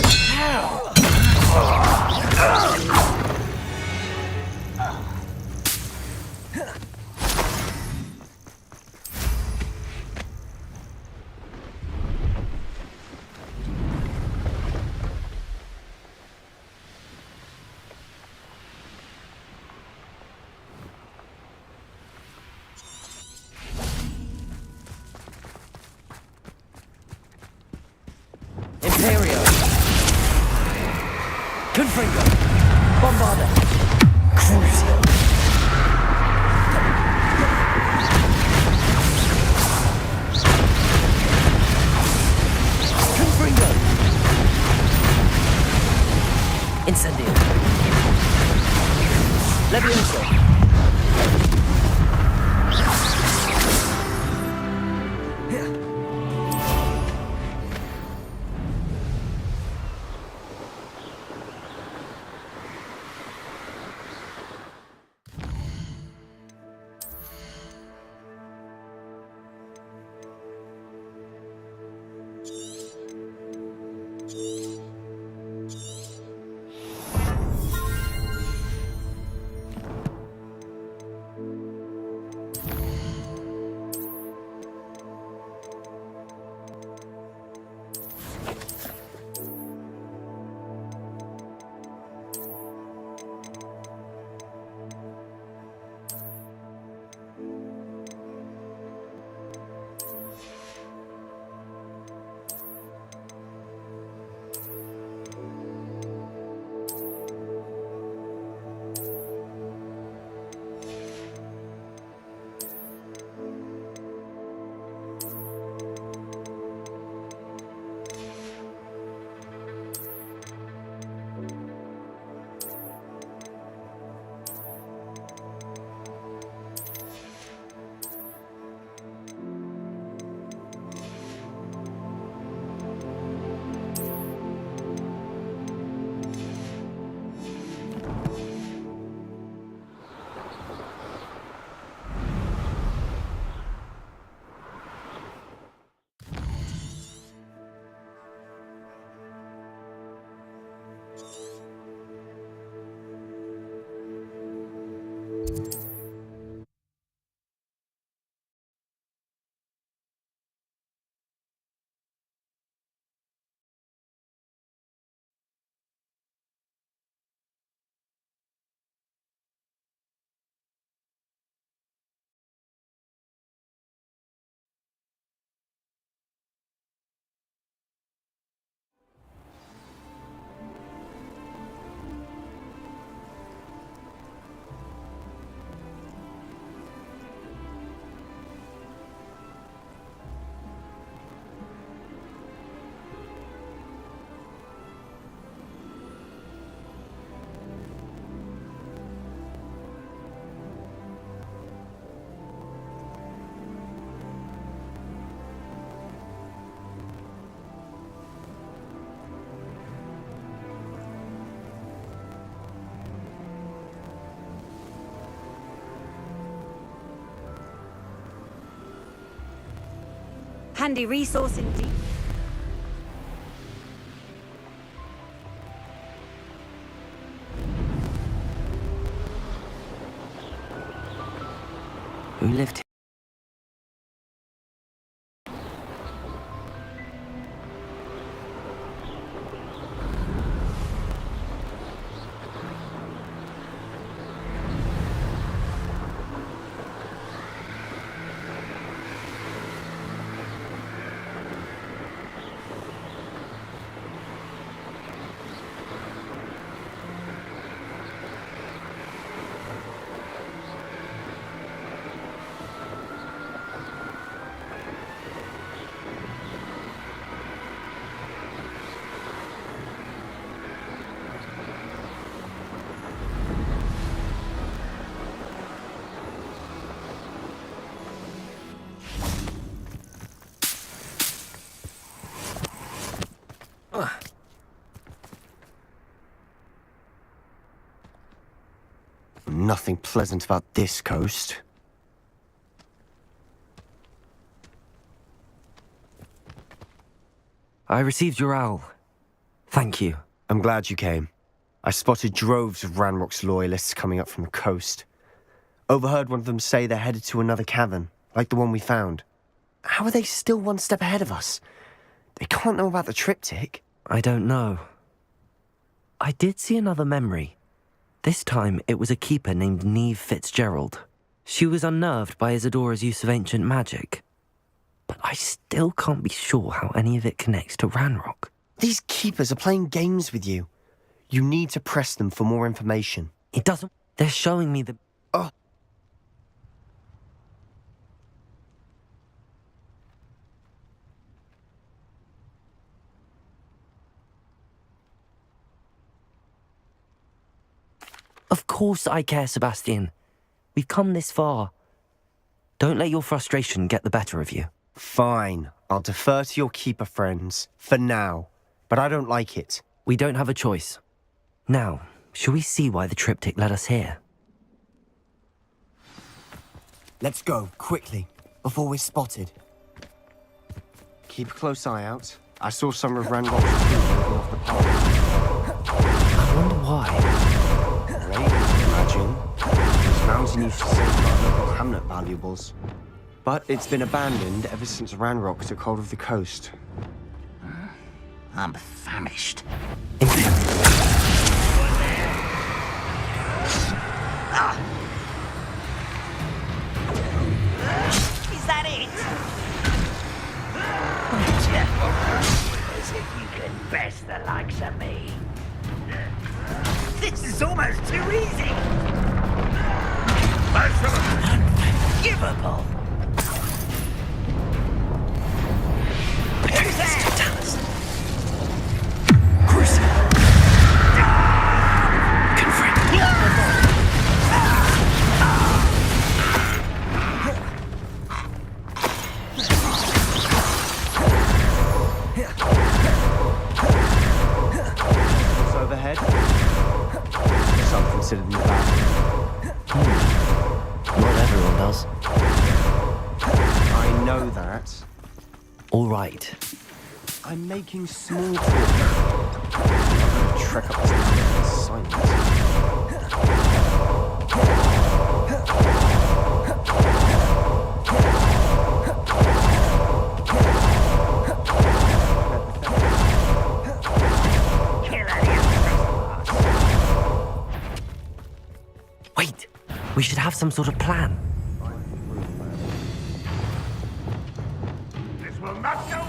Imperio! Confringo! Bombarda! Crucio! Confringo! Incendio! Levioso! Handy resource indeed. Who lived here? Nothing pleasant about this coast. I received your owl. Thank you. I'm glad you came. I spotted droves of Ranrock's loyalists coming up from the coast. Overheard one of them say they're headed to another cavern, like the one we found. How are they still one step ahead of us? They can't know about the triptych. I don't know. I did see another memory. This time, it was a keeper named Neve Fitzgerald. She was unnerved by Isadora's use of ancient magic. But I still can't be sure how any of it connects to Ranrock. These keepers are playing games with you. You need to press them for more information. It doesn't... They're showing me the... Oh. Of course I care, Sebastian. We've come this far. Don't let your frustration get the better of you. Fine. I'll defer to your keeper friends, for now. But I don't like it. We don't have a choice. Now, shall we see why the triptych led us here? Let's go, quickly, before we're spotted. Keep a close eye out. I saw some of Ranrock's crew moving off the path. I wonder why. Great, imagine. This mountain used to safeguard local hamlet valuables. But it's been abandoned ever since Ranrock took hold of the coast. I'm famished. Is that it? As if you can best the likes of me. This is almost too easy. Unforgivable. Who's there? Tell us. Crucible. Confront. What's overhead? Some considered in the back. Not everyone does. I know that. All right. I'm making small talk. I'm gonna trek up this mountain in silence. We should have some sort of plan. This will not go.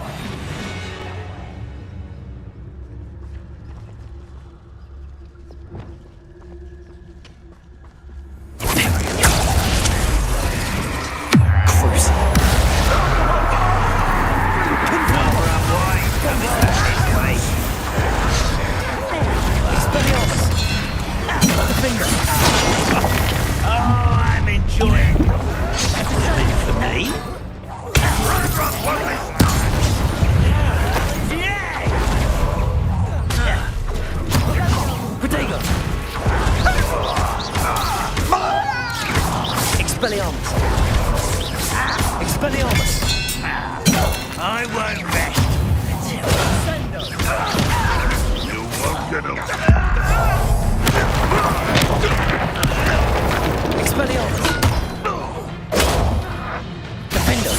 I won't rest until You won't get away. Expelliarmus! Defender!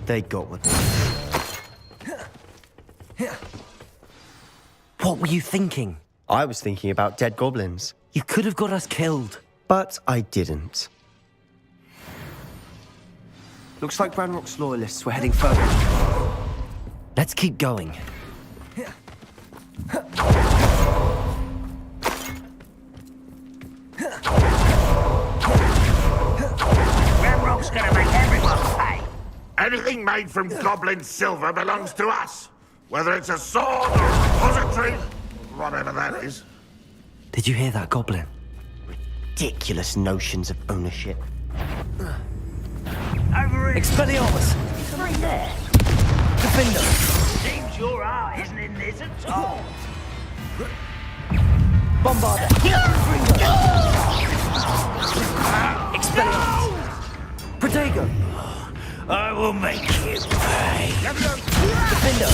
They got what they wanted. What were you thinking? I was thinking about dead goblins. You could have got us killed. But I didn't. Looks like Ranrock's loyalists were heading further. Let's keep going. Ranrock's gonna make everyone pay. Anything made from goblin silver belongs to us. Whether it's a sword or a repository, whatever that is. Did you hear that, Goblin? Ridiculous notions of ownership. Over it. Expelliarmus! Something there. Defender! Seems your heart isn't in this at all. Bombarder! Expelliarmus! Protego! I will make you pay. Defender!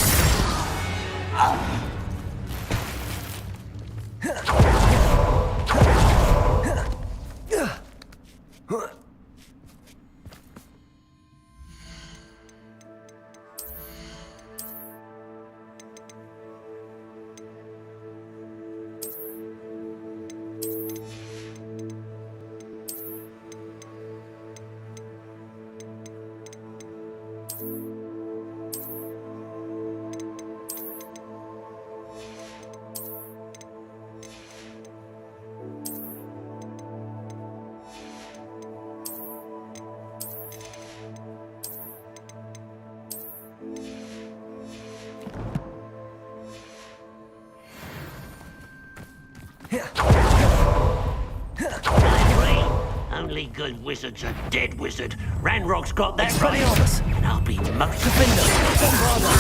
Only good wizard's a dead wizard. Ranrock's got that Expelliarmus! right. And I'll be most Defender! Bombarder!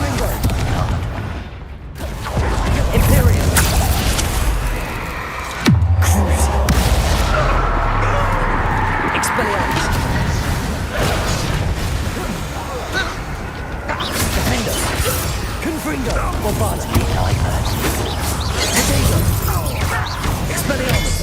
Ringo! Imperial! Cruise! Expelliarmus! Defender! Confringo! Bombarder! Protego! Expelliarmus!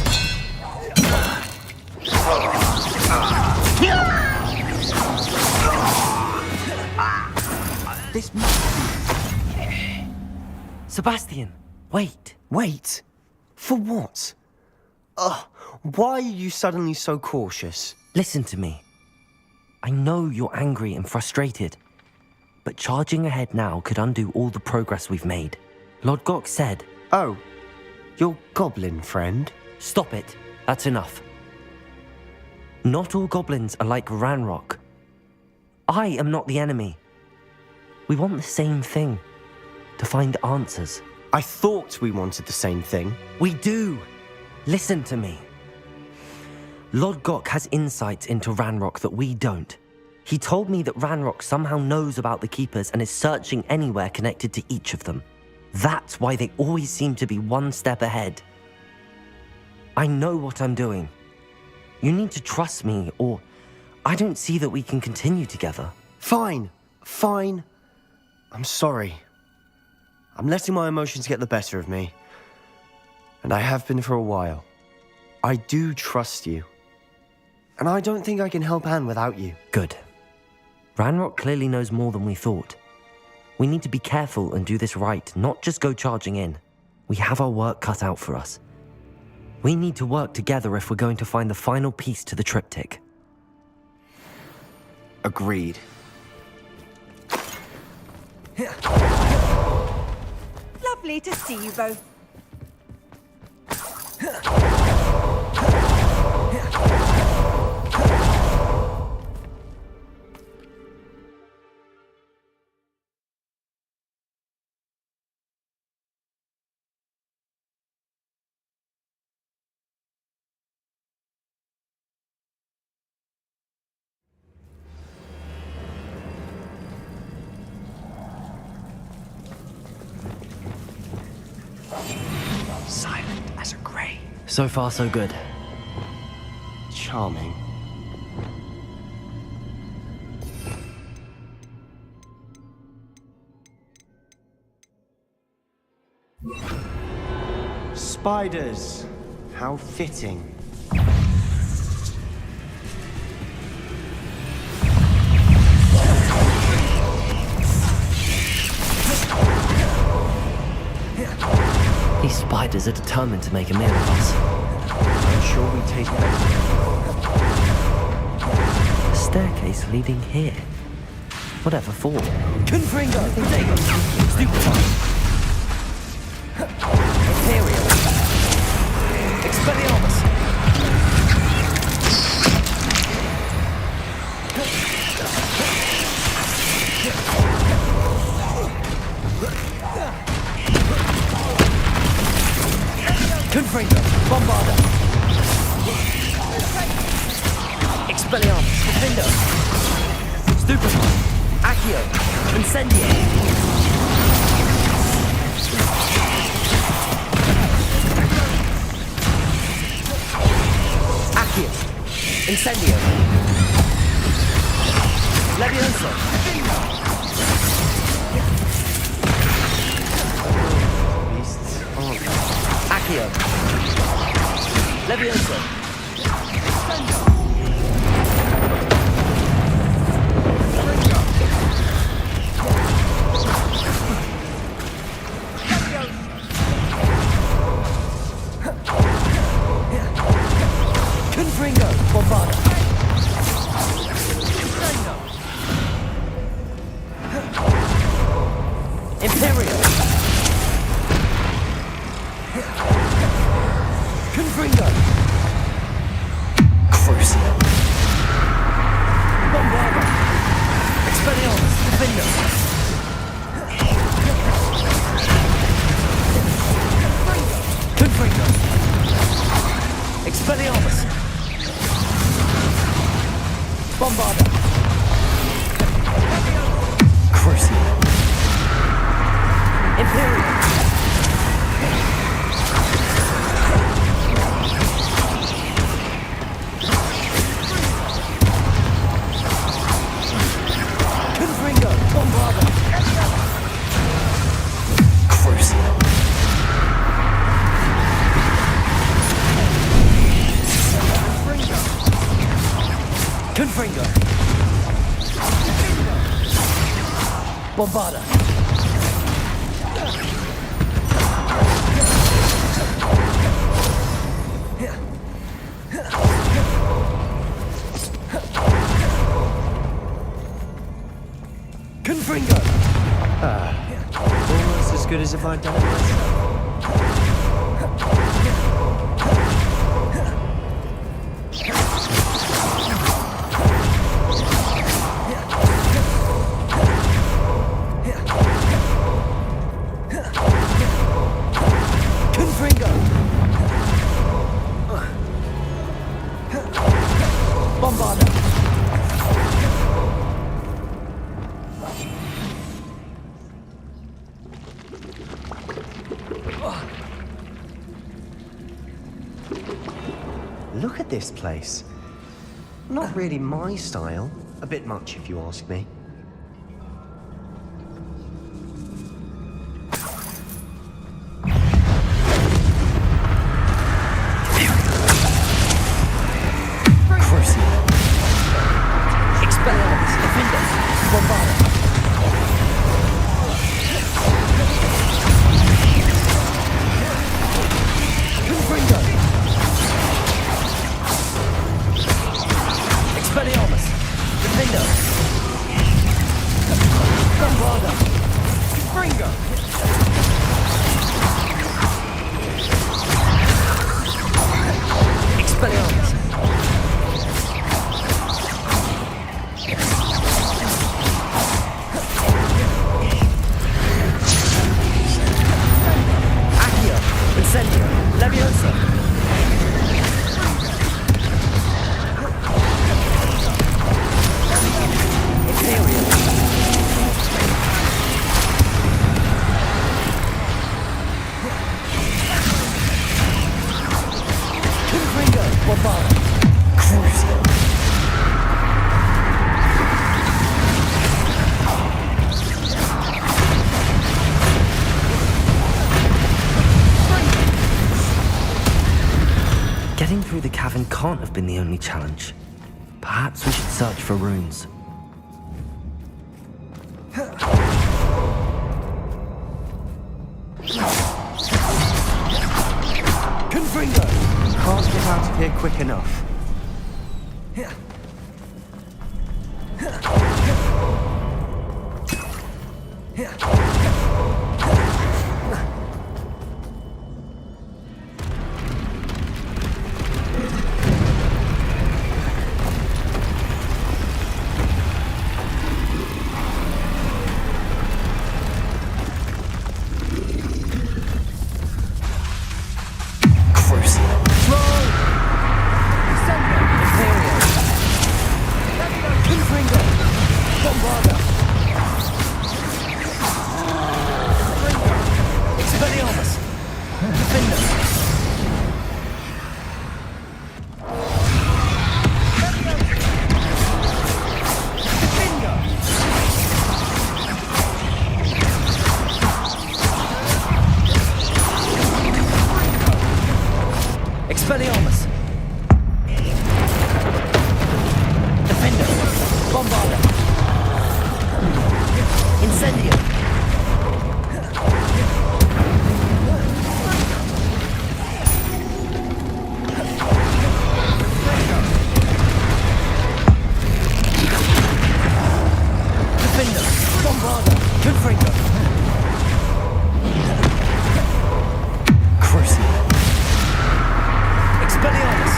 This must be... Sebastian, wait. Wait? For what? Why are you suddenly so cautious? Listen to me. I know you're angry and frustrated, but charging ahead now could undo all the progress we've made. Lord Gok said... Oh, your goblin friend? Stop it. That's enough. Not all goblins are like Ranrock. I am not the enemy. We want the same thing. To find answers. I thought we wanted the same thing. We do. Listen to me. Lord Gok has insights into Ranrock that we don't. He told me that Ranrock somehow knows about the Keepers and is searching anywhere connected to each of them. That's why they always seem to be one step ahead. I know what I'm doing. You need to trust me, or I don't see that we can continue together. Fine. I'm sorry. I'm letting my emotions get the better of me. And I have been for a while. I do trust you. And I don't think I can help Anne without you. Good. Ranrock clearly knows more than we thought. We need to be careful and do this right, not just go charging in. We have our work cut out for us. We need to work together if we're going to find the final piece to the triptych. Agreed. Lovely to see you both. Silent as a grave. So far, so good. Charming. Spiders. How fitting. These spiders are determined to make a meal of us. I'm sure we taste better. A staircase leading here. Whatever for? Confringo! Stupefy! Imperial! Expelliarmus! Confringo! Bombarda! Expelliarmus! Defendo! Stupefy! Accio! Incendio! Accio! Incendio! Levioso! Beasts aren't they? Accio! Levioso! Confringo! Bombarda! Imperial! Confringo! Crucio! Bombarda! Expelliarmus! Defendo! Confringo! Expelliarmus! Bombarda! Crucio! Imperial! Confringo! Bombarda! Crucio! Confringo! Bombarda! Confringo! Almost as good as if I'd done it myself. Confringo! Bombarda! Look at this place. Not really my style. A bit much, if you ask me. Crucio! Expelliarmus! Defendo! Bombarda! Confringo! Getting through the cavern can't have been the only challenge. Perhaps we should search for runes. Confringo! Can't get out of here quick enough. Expelliarmus! Defender! Bombarder! Incendio! Defender! Bombarder! Confringo! Crucible! Expelliarmus!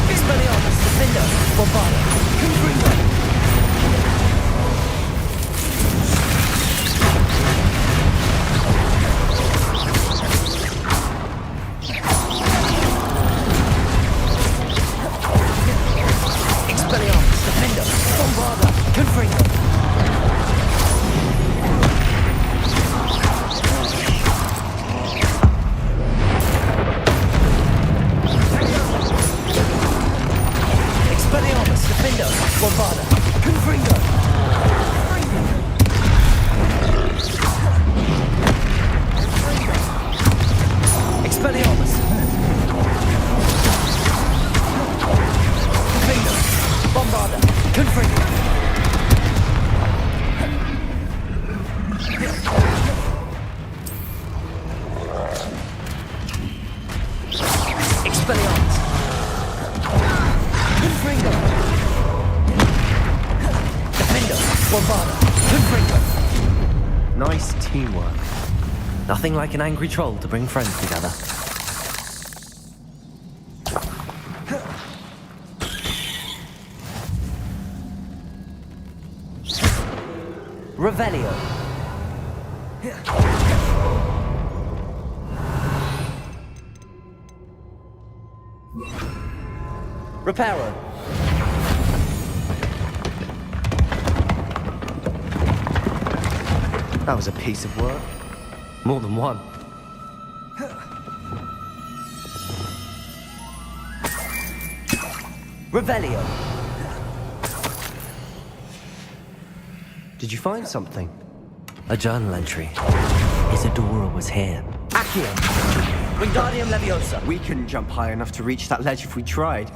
Expelliarmus, Defender, Bombarder, Confringo! Expelliarmus, Defender, Bombarder, Confringo! Expelliarmus, Defender, Bombarder, Confringo! Expelliarmus! Defender, Bombarder, Confringo! Expelliarmus! Confringo! Defender! Bombarder! Confringo! Nice teamwork. Nothing like an angry troll to bring friends together. Revelio. Reparo. That was a piece of work. More than one. Revelio. Did you find something? A journal entry. Isadora was here. Accio! Wingardium Leviosa! We couldn't jump high enough to reach that ledge if we tried.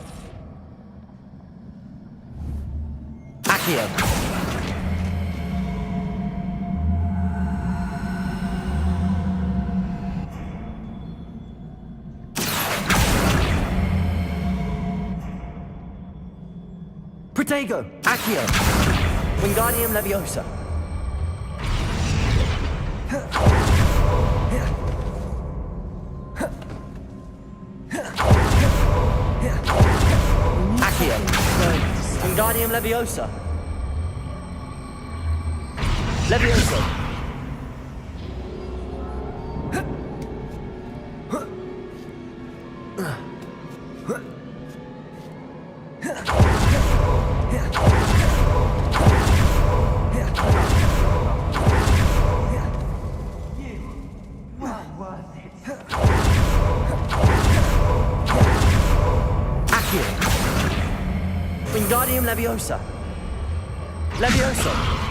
Accio! Protego! Accio! Wingardium Leviosa! Accio! Wingardium Leviosa! Leviosa! Leviosa! Leviosa!